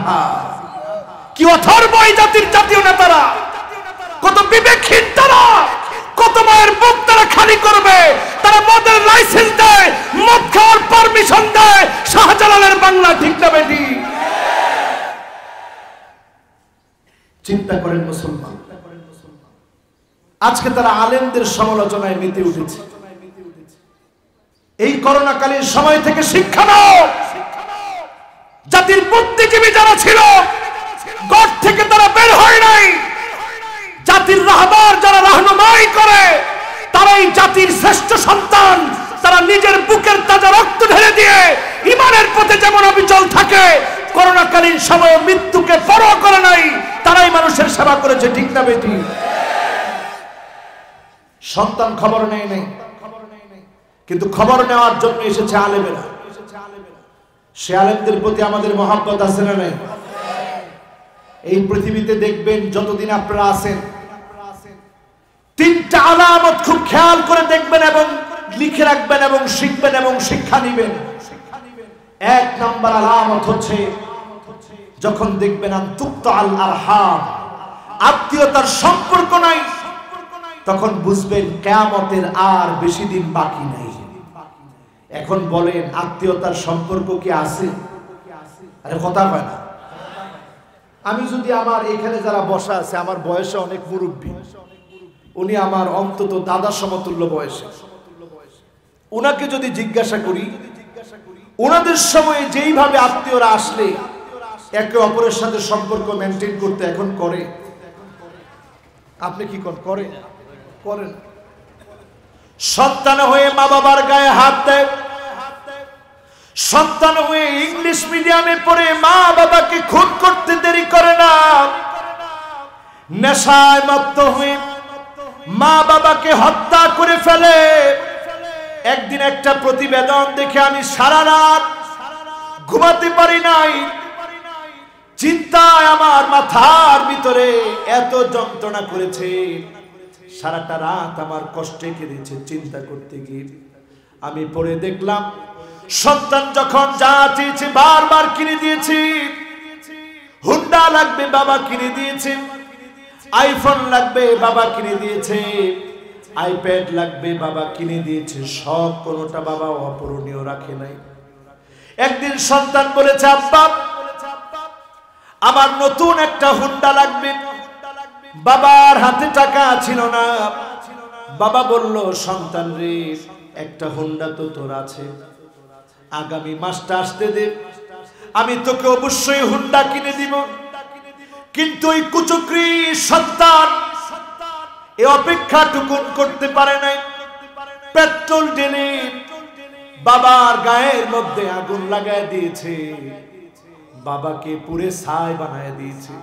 কি অথর্ব এই জাতির জাতীয় নেতারা, কত বিবেকহীন তারা, কত মায়ের বুক তারা খালি করবে। তারা মদের লাইসেন্স দেয়, মদ খাওয়ার পারমিশন দেয়, শাহজালালের বাংলা ঠিক না বেটি? চিন্তা করেন মুসলমান, আজকে তারা আলেমদের সমালোচনায় মেতে উঠেছে। এই করোনাকালীন সময় থেকে শিক্ষা নাও। জাতির বুদ্ধিজীবী যারা ছিল গড় থেকে তারা বের হয় নাই। জাতির রাহবার যারা রাহনুমাই করে তারাই জাতির শ্রেষ্ঠ সন্তান। তারা নিজের বুকের তাজা রক্ত ঢেলে দিয়ে ইমানের পথে যেমন অবিচল থাকে, করোনাকালীন সময়ে মৃত্যুকে পরোয়া করে নাই, তারাই মানুষের সেবা করেছে ঠিক না বেটি? সন্তান খবর নেয় নাই, কিন্তু খবর নেওয়ার জন্য এসেছে আলেমেরা। সে আলেমদের প্রতি আমাদের মহব্বত আছে না নাই? এই পৃথিবীতে দেখবেন যতদিন আপনারা আছেন, তিনটা আলামত খুব খেয়াল করে দেখবেন এবং লিখে রাখবেন এবং শিখবেন এবং শিক্ষা নিবেন। এক নাম্বার আলামত হচ্ছে যখন দেখবেন আল আরহাম, আত্মীয়তার সম্পর্ক নাই, তখন বুঝবেন কিয়ামতের আর বেশি দিন বাকি নাই। এখন বলেন আত্মীয়তার সম্পর্ক কি আছে? আরে কথা হয় না। আমি যদি আমার এখানে যারা বসা আছে, আমার বয়সে অনেক মুরব্বী, উনি আমার অন্তত দাদা সমতুল্য বয়সে, উনাকে যদি জিজ্ঞাসা করি ওনাদের সময়ে যেইভাবে আত্মীয়রা আসলে একে অপরের সাথে সম্পর্ক মেনটেন করতে এখন করে, আপনি কি করেন? করেন। সন্তান হয়ে মা বাবার গায়ে হাত দেয়, সন্তান হয়ে ইংলিশ মিডিয়ামে পড়ে মা বাবাকে খুন করতে দেরি করে না। নেশায় মত্ত হয়ে মা বাবাকে হত্যা করে ফেলে। একদিন একটা প্রতিবেদন দেখে আমি সারা রাত ঘুমাতে পারি নাই। চিন্তায় আমার মাথার ভিতরে এত যন্ত্রণা করেছে, সারাটা রাত আমার কষ্টে কেটেছে চিন্তা করতে গিয়ে। আমি পড়ে দেখলাম সন্তান যখন যা চেয়েছে বারবার কিনে দিয়েছি। হুন্ডা লাগবে বাবা কিনে দিয়েছে, আইফোন লাগবে বাবা কিনে দিয়েছে, আইপ্যাড লাগবে বাবা কিনে দিয়েছে, সব কোনোটা বাবা অপূরণীয় রাখে নাই। একদিন সন্তান বলেছে, আব্বা আমার নতুন একটা হুন্ডা লাগবে। বাবার হাতে টাকা ছিল না। বাবা বলল, সন্তান রে, একটা হুন্ডা তো তোর আছে, আগামী মাসটা আসতে দে, আমি তোকে অবশ্যই হুন্ডা কিনে দিব। কিন্তু ওই কুচক্রী সন্তান এ অপেক্ষাটুকুন করতে পারে নাই। পেট্রোল ঢেলে বাবার গায়ের মধ্যে আগুন লাগায় দিয়েছে, বাবাকে পুরে ছাই বানায় দিয়েছে।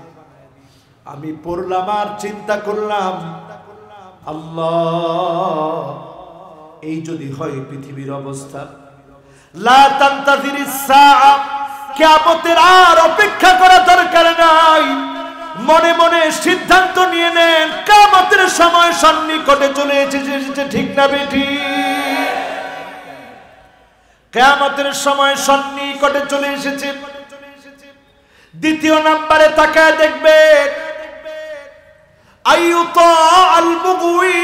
আমি পড়লাম আর চিন্তা করলাম, আল্লাহ, এই যদি হয় পৃথিবীর অবস্থা, লা তানতাযিরিস সাআ, কিয়ামতের আর অপেক্ষা করা দরকার নাই। মনে মনে সিদ্ধান্ত নিয়ে নেন, কিয়ামতের সময় সন্নিকটে চলে এসেছে ঠিক না বেটি? কিয়ামতের সময় সন্নিকটে চলে এসেছে। দ্বিতীয় নম্বরে তাকায় দেখবে আইয়ুতা আল মুগওয়ি,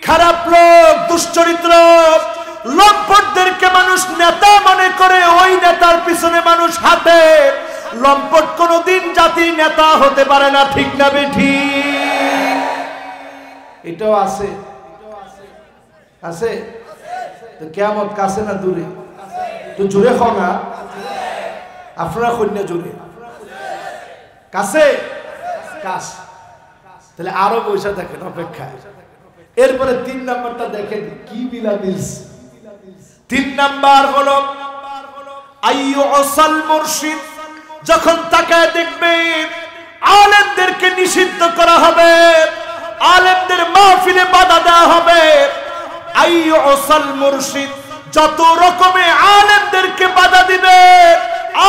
খারাপ লোক, দুশ্চরিত্র লম্পটদেরকে মানুষ নেতা মনে করে, ওই নেতার পিছনে মানুষ হাতে। লম্পট কোনদিন জাতির নেতা হতে পারে না ঠিক না বেঠি? এটাও আছে, আছে তো কিয়ামত কাছে না দূরে? তো জোরে খাও না, আপনারা কন্যা জোরে কাছে কাছ, তাহলে আরো পয়সা দেখেন অপেক্ষায়। এরপরে 3 নাম্বারটা দেখেন কি বিলা মিলস। 3 নাম্বার হলো আইয়ুসাল মুরশিদ, যখন তাকায় দেখবে আলেমদেরকে নিষিদ্ধ করা হবে, আলেমদের মাহফিলে বাধা দেওয়া হবে। আইয়ুসাল মুরশিদ, যত রকমে আলেমদেরকে বাধা দিবে,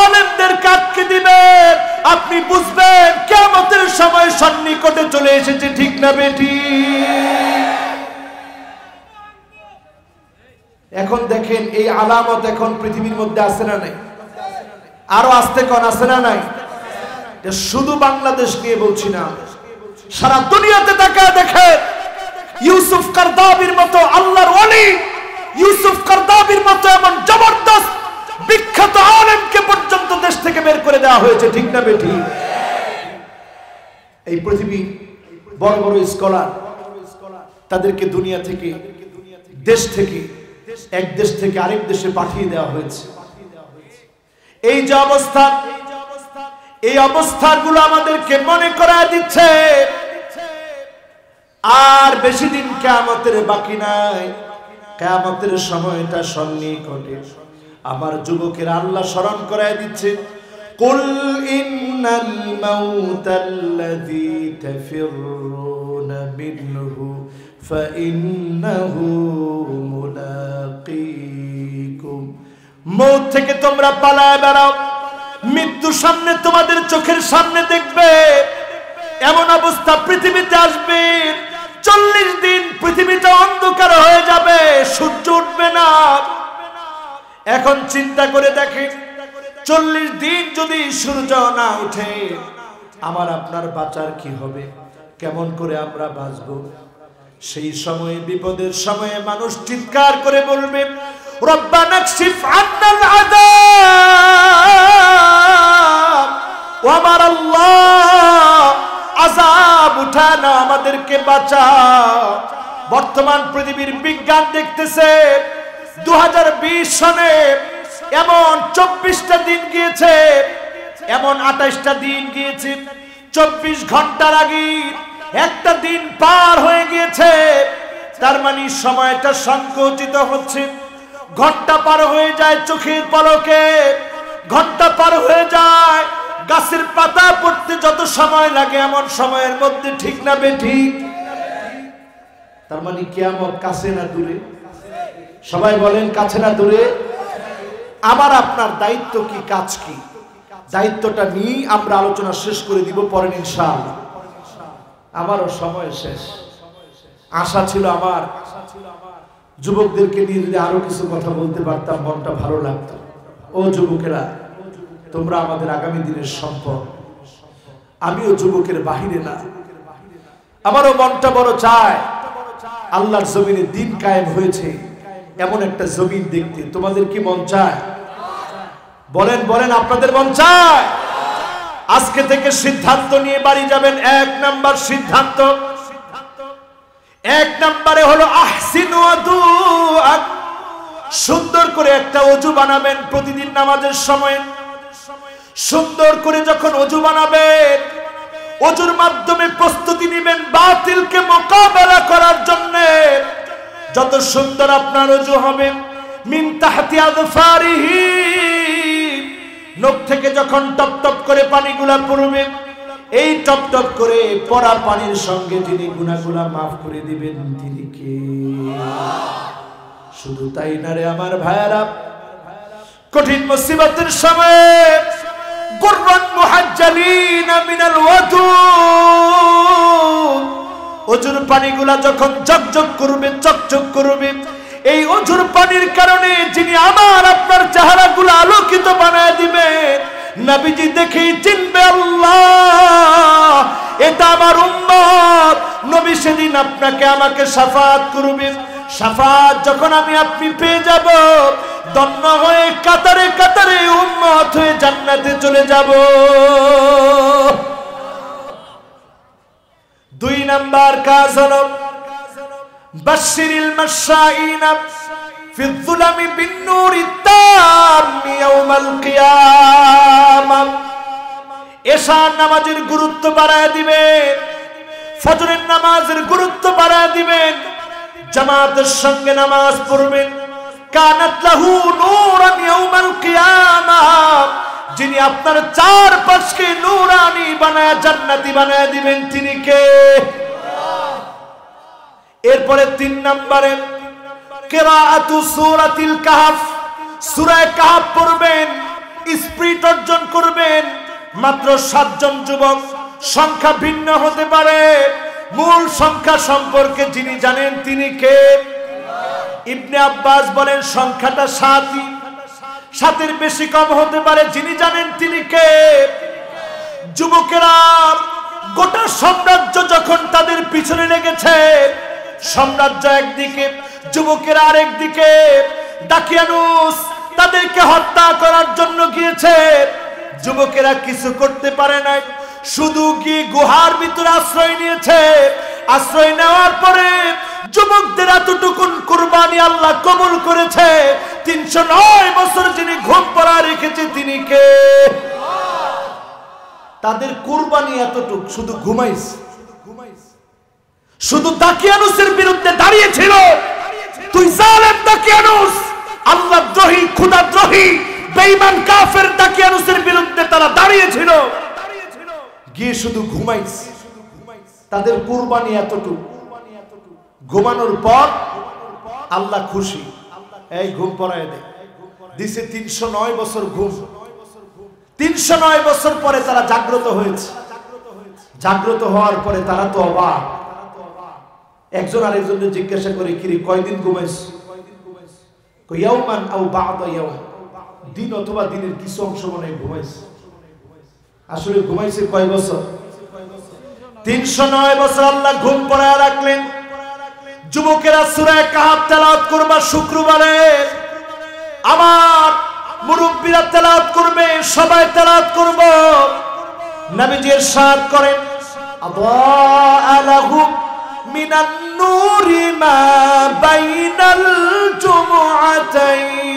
আলেমদেরকে আটকে দিবে, আপনি বুঝবেন কিয়ামতের সময় সন্নিকটে চলে এসেছে, ঠিক না বেটি? এখন দেখেন এই আলামত এখন পৃথিবীর মধ্যে আছে না নাই? আরো আসতে কোন আছে না নাই? শুধু বাংলাদেশ নিয়ে বলছি না, সারা দুনিয়াতে তাকায় দেখে ইউসুফ কারদাবির মতো আল্লাহর ওলি, ইউসুফ কারদাবির মতো এমন জবরদস্ত বিখ্যাত আলেমকে পর্যন্ত দেশ থেকে বের করে দেওয়া হয়েছে, ঠিক না বেটি? এই পৃথিবী বড় বড় স্কলার তাদেরকে দুনিয়া থেকে, দেশ থেকে, এক দেশ থেকে আরেক দেশে পাঠিয়ে দেওয়া হয়েছে। এই যে অবস্থা, এই অবস্থাগুলো আমাদেরকে মনে করায় দিচ্ছে আর বেশি দিন কিয়ামতের বাকি নাই, কিয়ামতের সময়টা সন্নিকটে। আমার যুবকেরা আল্লাহ স্মরণ করায় দিচ্ছে, কুল ইন্নাল মাউতাল্লাযী তাফিরুনা মিনহু ফাইন্নাহু মুলাকীকুম। মৌত থেকে তোমরা পালায় বেড়াও, মৃত্যু সামনে তোমাদের চোখের সামনে দেখবে। এমন অবস্থা পৃথিবীতে আসবে, 40 দিন পৃথিবীটা অন্ধকার হয়ে যাবে, সূর্য উঠবে না। এখন চিন্তা করে দেখে, 40 দিন যদি সূর্য না উঠে আমার আপনার বাঁচার কি হবে? কেমন করে আমরা বাঁচবো? সেই সময়ে, বিপদের সময়ে মানুষ চিৎকার করে বলবে, রব্বানা কশিফ আন্নাল আযাব, ও আমার আল্লাহ আযাব উঠানা, আমাদেরকে বাঁচাও। বর্তমান পৃথিবীর বিজ্ঞান দেখতেছে 2020 সনে এমন 24টা দিন গিয়েছে, এমন 28টা দিন গিয়েছে, 24 ঘন্টার আগে একটা দিন পার হয়ে গিয়েছে। তার মানে সময়টা সংকুচিত হচ্ছে, ঘন্টা পার হয়ে যায় চোখের পলকে, ঘন্টা পার হয়ে যায় গাছের পাতা পড়তে যত সময় লাগে এমন সময়ের মধ্যে, ঠিক না বেঠিক? তার মানে কিয়ামত কাছে না দূরে? সবাই বলেন কাছে না দূরে? আমার আপনার দায়িত্ব কি, কাজ কি? দায়িত্বটা নিয়ে আমরা আলোচনা শেষ করে দিব পরে ইনশাআল্লাহ। আমারও সময় শেষ। আশা ছিল আমার যুবকদেরকে নিয়ে যদি আরো কিছু কথা বলতে পারতাম মনটা ভালো লাগতো। ও যুবকেরা, তোমরা আমাদের আগামী দিনের সম্পদ। আমিও যুবকের বাহিরে না, আমারও মনটা বড় চায় আল্লাহর জমিনে দিন কায়েম হয়েছে এমন একটা জমিন দেখতে। তোমাদের কি মন চায়? বলেন বলেন, আপনাদের মন চায়? আজকে থেকে সিদ্ধান্ত নিয়ে বাড়ি যাবেন। 1 নাম্বার সিদ্ধান্ত, 1 নম্বরে হলো আহসিনু ওযুআক, সুন্দর করে একটা ওযু বানাবেন প্রতিদিন নামাজের সময়। সুন্দর করে যখন ওযু বানাবেন, ওযুর মাধ্যমে প্রস্তুতি নেবেন বাতিলকে মোকাবেলা করার জন্য। যত সুন্দর আপনার ওযু হবে, মিন তাহতি আযফারিহি, নখ থেকে যখন টপ টপ করে পানিগুলা পড়বে, এই টপ টপ করে পড়া পানির সঙ্গে যিনি গুনাহগুলা মাফ করে দিবেন তিনি কে? শুধু তাই না রে আমার ভাইয়েরা, কঠিন মুসিবতের সময়ে গুররান মুহাজ্জালিনা মিনাল ওযু, ওযুর পানিগুলা যখন ঝকঝক করবে, চকচক করবে, এই ওযুর পানির কারণে যিনি আমার আপনার চেহারাগুলো আলোকিত বানায় দিবেন, নবীজি দেখেই চিনবে আল্লাহ এটা আমার উম্মত। নবী সেদিন আপনাকে আমাকে শাফাআত করবেন। শাফাআত যখন আমি আপনি পেয়ে যাব, ধন্য হয়ে কাতারে কাতারে উম্মত হয়ে জান্নাতে চলে যাব। 2 নাম্বার কাজ হলো বাশশিরিল মাশাঈনা ফি যুলামি বিন নূরি তাম্মি ইয়াউমাল কিয়ামা। এশার নামাজের গুরুত্ব বাড়ায় দিবেন, ফজরের নামাজের গুরুত্ব বাড়ায় দিবেন, জামাতের সঙ্গে নামাজ পড়বেন। কানাত লাহু নূরান ইয়াউমাল কিয়ামা, যিনি আপনার চারপাশকে নূরানি বানায় জান্নাতি বানায় দিবেন তিনি কে? এরপরে 3 নম্বরে কিরাআতু সূরাতিল কাহফ, সূরা কাহফ পড়বেন, স্পিরিট অর্জন করবেন। মাত্র 7 জন যুবক, সংখ্যা ভিন্ন হতে পারে, মূল সংখ্যা সম্পর্কে যিনি জানেন তিনি কে? ইবনে আব্বাস বলেন সংখ্যাটা 7ই, 7-এর বেশি কম হতে পারে। যিনি জানেন তিনি কে? যুবকেরা গোটা সাম্রাজ্য যখন তাদের পিছনে লেগেছে, সাম্রাজ্য একদিকে, যুবকেরা আরেকদিকে, দাকিয়ানুস তাদেরকে হত্যা করার জন্য গিয়েছে। যুবকেরা কিছু করতে পারে নাই, শুধু গিয়ে গুহার ভিতরে আশ্রয় নিয়েছে। আশ্রয় নেওয়ার পরে যুবকদের এতটুকুন কুরবানি আল্লাহ কবুল করেছে। 309 বছর যিনি ঘুম পড়া রেখেছে তিনি কে? তাদের কুরবানি এতটুক, শুধু ঘুমাইছে। শুধু দাকিয়ানুসের বিরুদ্ধে দাঁড়িয়েছিল। তুই জালেম দাকিয়ানুস, আল্লাহ দ্রোহী, খোদা দ্রোহী, বেঈমান কাফের দাকিয়ানুসের বিরুদ্ধে তারা দাঁড়িয়েছিল, গিয়ে শুধু ঘুমাইছে। তাদের কুরবানি এতটুকু। ঘুমানোর পর আল্লাহ খুশি, এই ঘুম পড়ায় দে। দিছে 309 বছর ঘুম। 309 বছর পরে তারা জাগ্রত হয়েছে। জাগ্রত হওয়ার পরে তারা তো অবাক। একজন আরেকজনকে জিজ্ঞাসা করে, কিরে কয়দিন ঘুমাইছ? ইয়াউমান আও বা'দা ইয়াউম, দিন অথবা দিনের কিছু অংশ মনে ঘুমাইছে। আসলে ঘুমাইছে কয় বছর? 309 বছর আল্লাহ ঘুম পড়ায় রাখলেন। যুবকেরা সূরা কাহাফ তেলাওয়াত করবা শুক্রবারে, আমার মুরব্বিরা তেলাওয়াত করবে, সবাই তেলাওয়াত করব। নবীজি ইরশাদ করেন, আদাআ লাহু মিনান নূরি মা বাইনাল জুমআতাইন।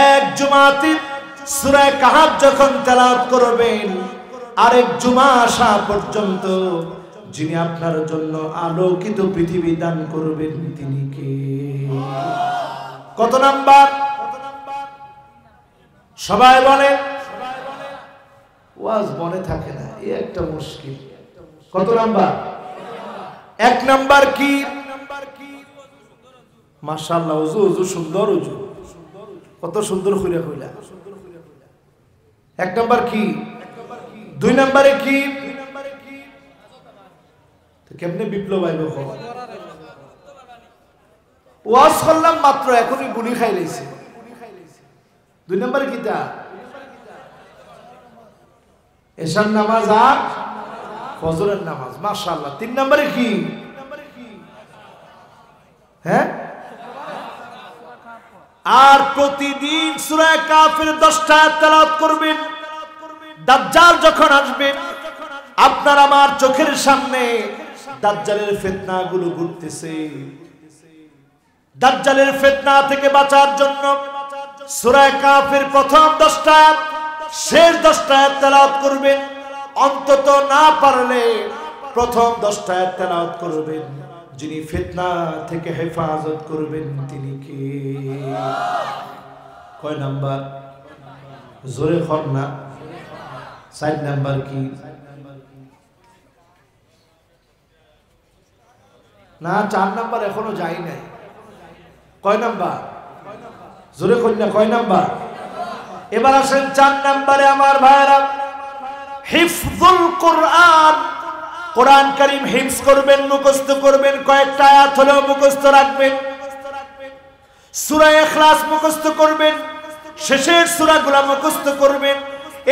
এক জুমাতে সূরা কাহাফ যখন তেলাওয়াত করবেন, আরেক জুমা আসা পর্যন্ত যিনি আপনার জন্য আলোকিত পৃথিবী দান করবেন তিনি কে? কত নাম্বার? সবাই বলে, ওয়াজ মনে থাকে না, এই একটা মুশকিল। কত নাম্বার? 1 নাম্বার কি? মাশাআল্লাহ, ওযু ওযু সুন্দর ওযু, কত সুন্দর কইরা কইলা। 1 নাম্বার কি? 2 নাম্বারে কি? কেমনে বিপ্লব আইব? ওয়াজ করলাম মাত্র, এখনই গুলি খাই লাইছে। 2 নাম্বারে কিটা? এশার নামাজ আর ফজরের নামাজ। মাশাআল্লাহ। 3 নাম্বারে কি? হ্যাঁ, আর প্রতিদিন সূরা কাফের 10টা আয়াত তেলাওয়াত করবেন। দাজ্জাল যখন আসবে, আপনার আমার চোখের সামনে দাজ্জালের ফিতনাগুলো ঘটতেছে। দাজ্জালের ফিতনা থেকে বাঁচার জন্য সূরা কাফের প্রথম 10টা আয়াত, শেষ 10টা আয়াত তেলাওয়াত করবেন। অন্তত না পারলে প্রথম 10টা আয়াত তেলাওয়াত করবেন। যিনি ফিতনা থেকে হেফাজত করবেন তিনি কে? কয় নাম্বার? জোরে কর না। 4 নাম্বার কি? না, 4 নাম্বার এখনো যাই নাই। কয় নাম্বার? জোরে কর না, কয় নাম্বার? এবার আসেন 4 নাম্বারে আমার ভাইরা, হিফজুল কোরআন। কোরআন কারীম হিফজ করবেন, মুখস্থ করবেন। কয়েকটা আয়াত হলেও মুখস্থ রাখবেন। সূরা ইখলাস মুখস্থ করবেন, শেষের সূরাগুলো মুখস্থ করবেন।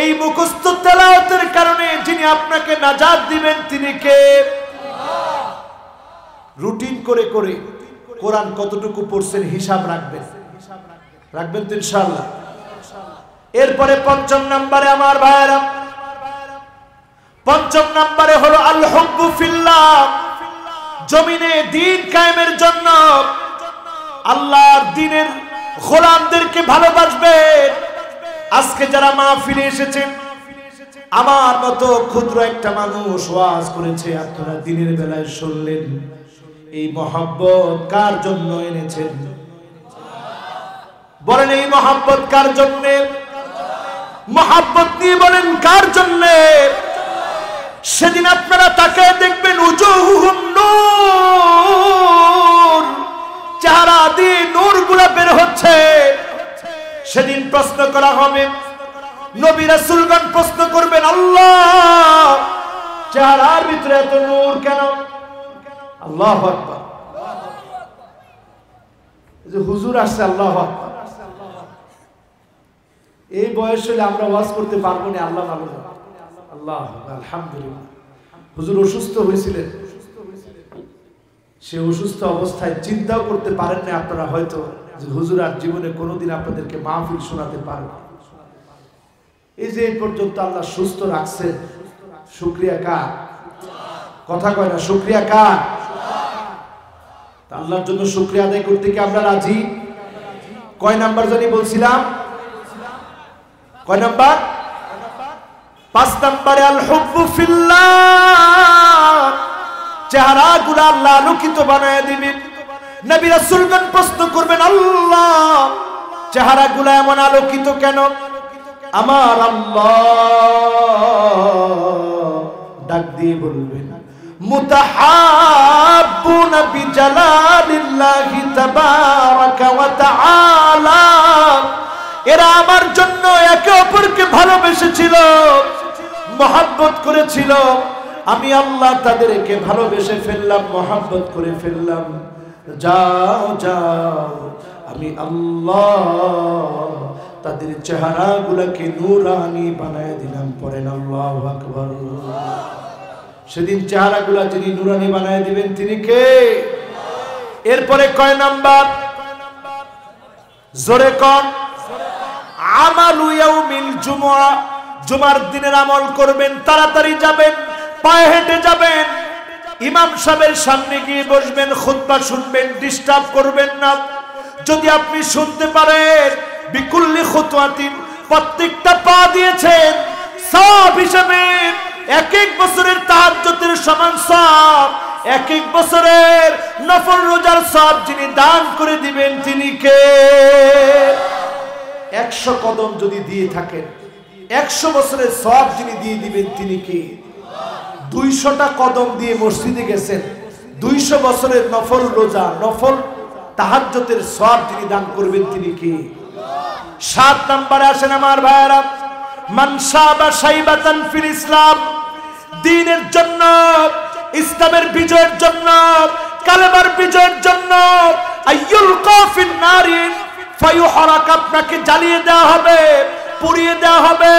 এই মুখস্থ তেলাওয়াতের কারণে যিনি আপনাকে নাজাত দিবেন তিনি কে? রুটিন করে করে কোরআন কতটুকু পড়ছেন হিসাব রাখবেন। রাখবেন তো ইনশাআল্লাহ। এরপরে 5 নম্বরে আমার ভাইরা, 5 নম্বরে হলো আল হুব্বু ফিল্লাহ। জমিনে দ্বীন কায়েমের জন্য আল্লাহর দ্বীনের গোলামদেরকে ভালোবাসবেন। আজকে যারা মাহফিলে এসেছেন, আমার মতো ক্ষুদ্র একটা মানুষ ওয়াজ করেছে, আপনারা দিনের বেলায় শুনলেন। এই মহব্বত কার জন্য এনেছেন? বলেন, এই মহব্বত কার জন্য? মহব্বত নিয়ে বলেন কার জন্য? সেদিন আপনারা তাকে দেখবেন, উজুহুম নূর, চেহারা দিয়ে নূরগুলো বের হচ্ছে। সেদিন প্রশ্ন করা হবে, নবী রাসূলগণ প্রশ্ন করবেন, আল্লাহ চেহারার ভিতরে এত নূর কেন? আল্লাহু আকবার। যে হুজুর আসছে, আল্লাহু আকবার। এই বয়স হলে আমরা ওয়াজ করতে পারবো না, আল্লাহ ভালো জানে। আল্লাহ আলহামদুলিল্লাহ। হুজুর অসুস্থ হয়েছিলেন, সে অসুস্থ অবস্থায় চিন্তাও করতে পারেন না আপনারা হয়তো যে হুজুর আর জীবনে কোনোদিন আপনাদেরকে মাহফিল শোনাতে পারবে। এই যে এই পর্যন্ত আল্লাহ সুস্থ রাখছেন, শুকরিয়া কার? কথা কয় না, শুকরিয়া কার? আল্লাহর জন্য শুকরিয়া আদায় করতে কি আমরা রাজি? কয় নাম্বার জানি বলছিলাম? কয় নাম্বার? 5 নম্বরে আল হুব্বু ফিল্লাহ, চেহারাগুলো আল্লাহ আলোকিত বানায় দিবেন। নবী রাসূলগণ প্রশ্ন করবেন, আল্লাহ চেহারাগুলো এমন আলোকিত কেন? আমার আল্লাহ ডাক দিয়ে বলবেন, মুতাহাব্বুনা বিজালালিল্লাহি তাবারাকা ওয়া তাআলা, এরা আমার জন্য একে অপরকে ভালোবেসেছিল, মহব্বত করেছিল। আমি আল্লাহ তাদেরকে ভালোবেসে ফেললাম, মহব্বত করে ফেললাম। যাও যাও, আমি আল্লাহ তাদের চেহারাগুলোকে নূরানি বানায় দিলাম। পড়েন আল্লাহু আকবার। সেদিন চেহারাগুলো যিনি নূরানি বানায় দিবেন তিনি কে? এরপরে কয় নাম্বার? জোরে কোন? আমালু ইয়াউমিল জুমআ, জুমার দিনের আমল করবেন, তাড়াতাড়ি যাবেন, পায়ে হেঁটে যাবেন, ইমাম সাহেবের সামনে গিয়ে বসবেন, খুতবা শুনবেন, ডিস্টার্ব করবেন না। যদি আপনি শুনতে পারেন বিকুল্লি খুতওয়াতিন, প্রত্যেকটা পা দিয়েছেন সওয়াব হিসেবে এক এক বছরের তাহাজ্জুদের সমান সওয়াব, এক এক বছরের নফল রোজার সওয়াব যিনি দান করে দিবেন তিনি কে? 100 কদম যদি দিয়ে থাকেন, 100 বছরের সওয়াব যিনি দিয়ে দিবেন তিনি কে? 200টা কদম দিয়ে মসজিদে গেছেন, 200 বছরের নফল রোজা, নফল তাহাজ্জুদের সওয়াব যিনি দান করবেন তিনি কে? 7 নম্বরে আসেন আমার ভাইরা, মান শাবা শাইবাতান ফিল ইসলাম, দ্বীনের জন্য, ইসলামের বিজয়ের জন্য, কালেমার বিজয়ের জন্য, আইয়ুলকা ফিন নারি ফায়ুহরাক, আপনাকে জ্বালিয়ে দেওয়া হবে, পুড়িয়ে দেওয়া হবে।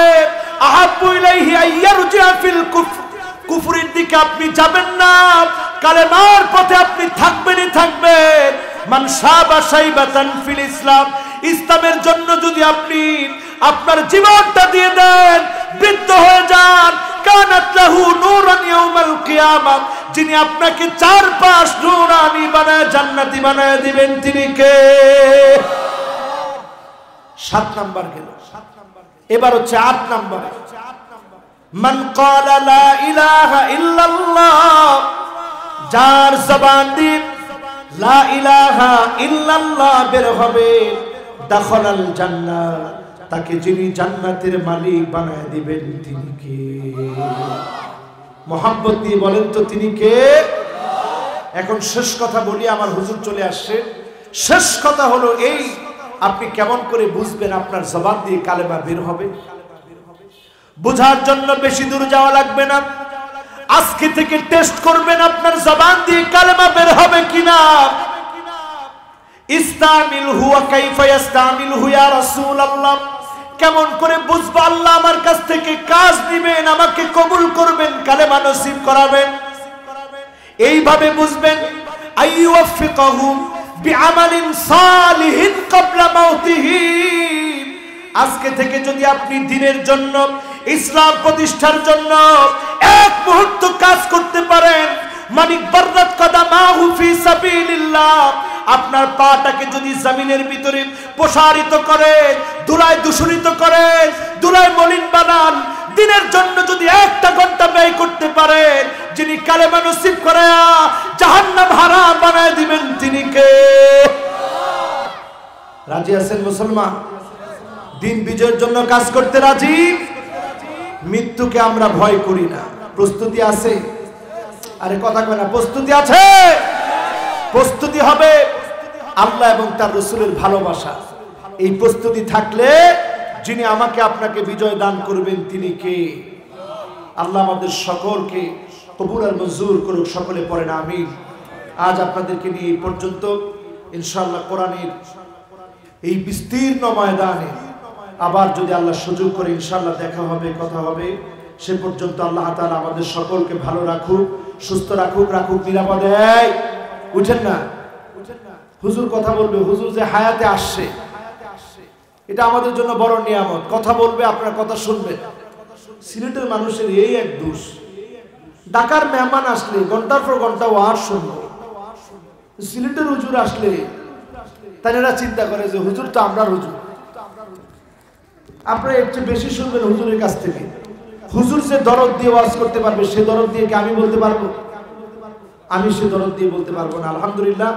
আহাব্বু ইলাইহি আইয়ারজিআ ফিল কুফর, কুফরের দিকে আপনি যাবেন না, কালেমার পথে আপনি থাকবেনই থাকবেন। মান শাবা শাইবাতান ফিল ইসলাম, ইসলামের জন্য যদি আপনি আপনার জীবনটা দিয়ে দেন, বৃদ্ধ হয়ে যান, কানাত লাহু নূরান ইয়াউমাল কিয়ামah, যিনি আপনাকে চারপাশ নূরানি বানায় জান্নাতি বানায় দিবেন তিনি কে? 7 নাম্বার গেল। এবার হচ্ছে 8 নাম্বার, মান ক্বালা লা ইলাহা ইল্লাল্লাহ, যার জবান দিয়ে লা ইলাহা ইল্লাল্লাহ বের হবে, দাখালাল জান্নাহ, তাকে যিনি জান্নাতের মালিক বানায় দিবেন তিনি কে? মোহাম্মত দিয়ে বলেন তো তিনি কে? এখন শেষ কথা বলি, আমার হুজুর চলে আসছে। শেষ কথা হলো এই, আপনি কেমন করে বুঝবেন আপনার জবান দিয়ে কালেমা বের হবে? বোঝার জন্য বেশি দূর যাওয়া লাগবে না, আজকে থেকে টেস্ট করবেন আপনার জবান দিয়ে কালেমা বের হবে কিনা। ইস্তামিলহু ওয়া কাইফা ইস্তামিলহু ইয়া রাসূলুল্লাহ, কেমন করে বুঝবো আল্লাহ আমার কাছ থেকে কাজ নেবেন, আমাকে কবুল করবেন, কালেমা নসিব করাবেন? এইভাবে বুঝবেন, আইয়ুফিকাহু বিআমালিন সালিহিন ক্বাবলা মাউতিহি, আজকে থেকে যদি আপনি দ্বীনের জন্য, ইসলাম প্রতিষ্ঠার জন্য এক মুহূর্ত কাজ করতে পারেন, মানিক বাররাত কদামাহু ফি সাবিলিল্লাহ, আপনার পাটাকে যদি জমিনের ভিতরে প্রসারিত করে, ধুলায় দূষিত করে, ধুলায় মলিন বানান, দ্বীনের জন্য যদি 1 ঘন্টা ব্যয় করতে পারেন, যিনি কালেমা নসিব করে জাহান্নাম হারাম বানায় দিবেন তিনি কে? রাজি আছেন মুসলমান? দ্বীন বিজয়ের জন্য কাজ করতে রাজি? মৃত্যুকে আমরা ভয় করি না। প্রস্তুতি আছে? আরে কথা কয় না, প্রস্তুতি আছে? প্রস্তুতি হবে আল্লাহ এবং তার রাসূলের ভালোবাসা। এই প্রস্তুতি থাকলে যিনি আমাকে আপনাকে বিজয় দান করবেন তিনি কে? আল্লাহ আমাদের সকলকে কবুল আর মঞ্জুর করুক, সকলে পড়েন আমিন। আজ আপনাদেরকে নিয়ে এই পর্যন্ত। ইনশাআল্লাহ কোরআনের এই বিস্তীর্ণ ময়দানে আবার যদি আল্লাহ সুযোগ করে ইনশাআল্লাহ দেখা হবে, কথা হবে। সে পর্যন্ত আল্লাহ তাআলা আমাদের সকলকে ভালো রাখুক, সুস্থ রাখুক, নিরাপদে। উঠেন না, হুজুর কথা বলবে। হুজুর যে হায়াতে আসছে, এটা আমাদের জন্য বড় নিয়ামত। কথা বলবে, আপনার কথা শুনবেন। সিলেটের মানুষের এই এক দোষ, ঢাকার মেহমান আসলে ঘন্টার পর ঘন্টা ওয়াজ শুনবো। সিলেটের হুজুর আসলে তারা চিন্তা করে যে হুজুর তো আমরা হুজুর, আপনারা একটু বেশি শুনবেন হুজুরের কাছ থেকে। হুজুর যে দরদ দিয়ে ওয়াজ করতে পারবে, সে দরদ দিয়ে কি আমি বলতে পারবো? আমি সে দরদ দিয়ে বলতে পারবো না। আলহামদুলিল্লাহ,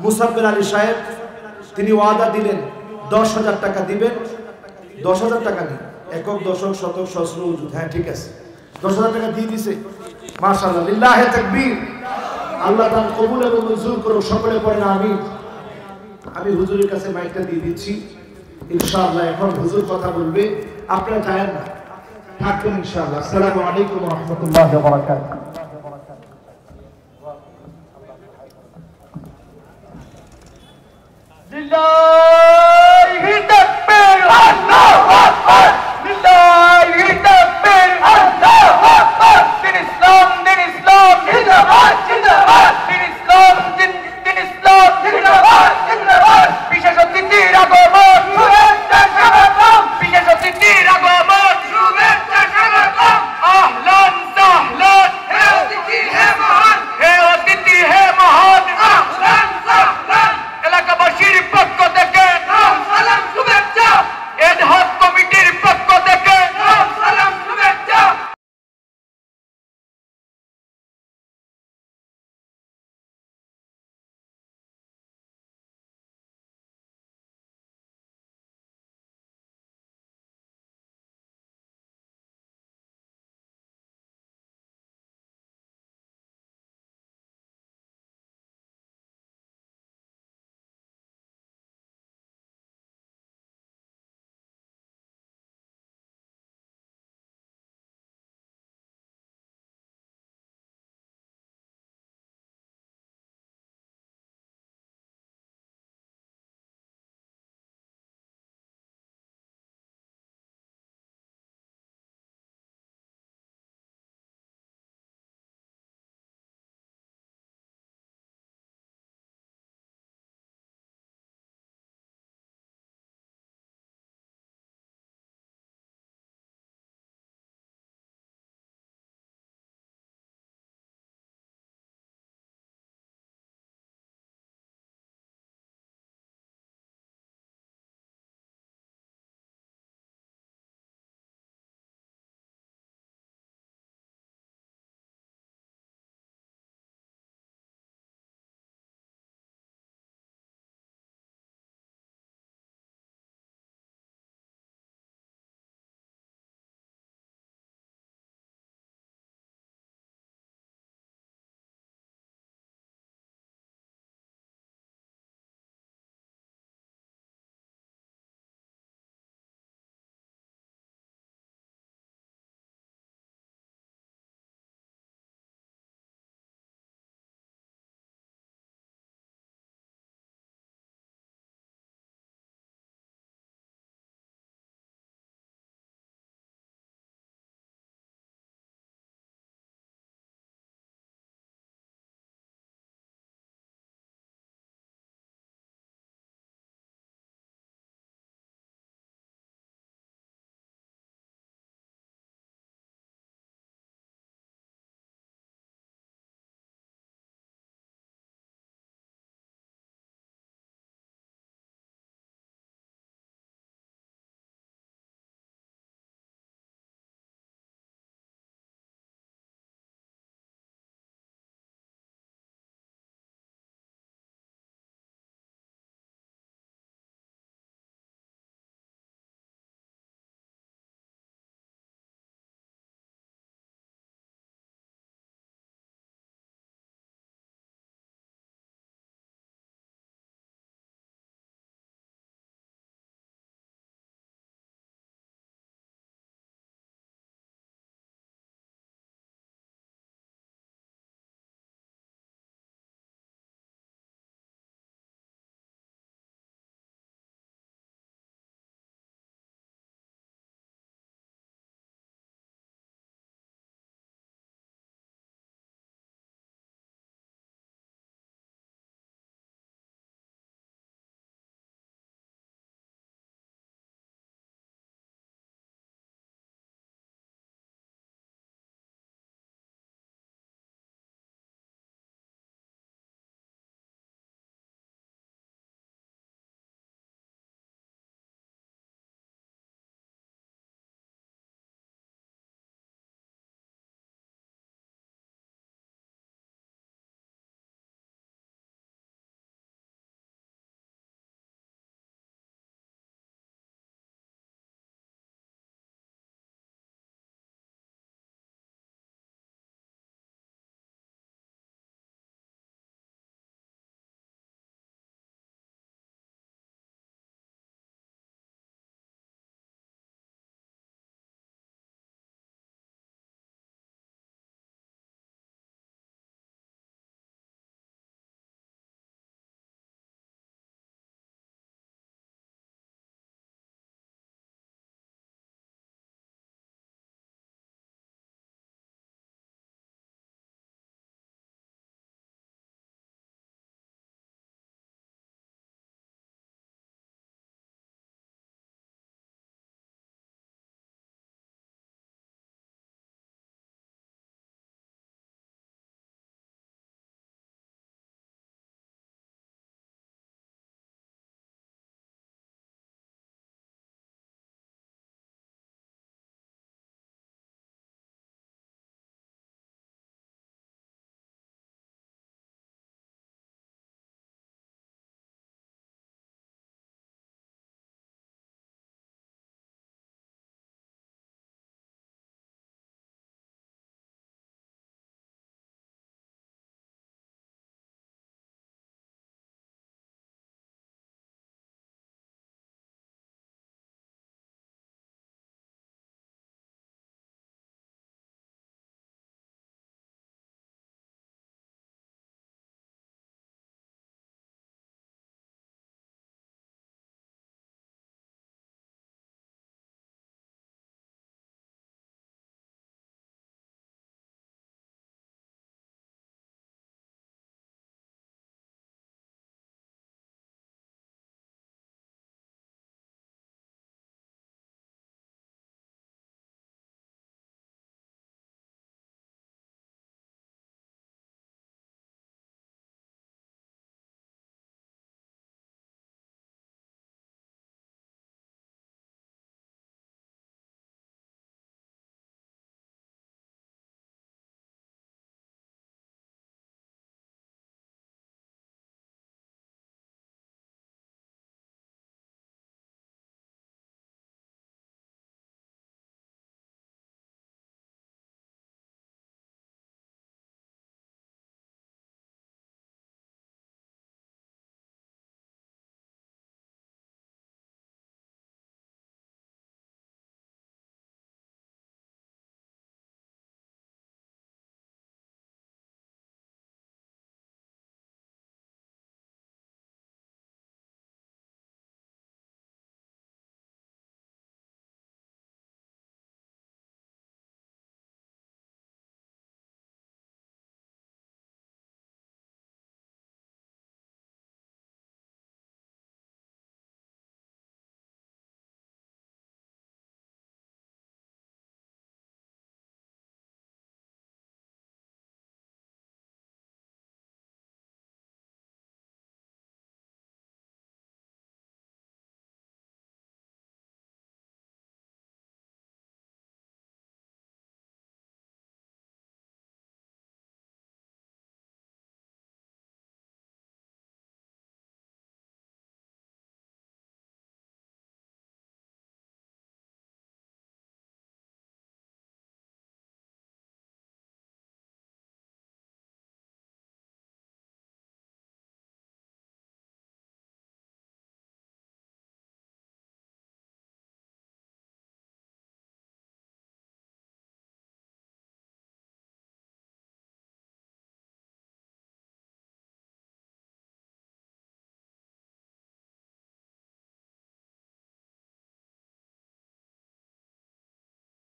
মুসাব্বির আলী সাহেব তিনি ওয়াদা দিলেন 10,000 টাকা দিবেন। 10,000 টাকা নেই, একক, দশক, শতক, সহস্র উজুদ। হ্যাঁ ঠিক আছে, 10,000 টাকা দিয়ে দিছে। মাশাআল্লাহ, লিল্লাহি তাকবীর। আল্লাহ তাআলা কবুল এবং মঞ্জুর করুক, সকলে পড়েন আমিন। আমি হুজুরের কাছে মাইকটা দিয়ে দিচ্ছি ইনশাআল্লাহ। এখন হুজুর কথা বলবে, আপনারা যায়েন না, থাকবেন ইনশাআল্লাহ। আসসালামু আলাইকুম ওয়া রাহমাতুল্লাহি ওয়া বারাকাতুহু।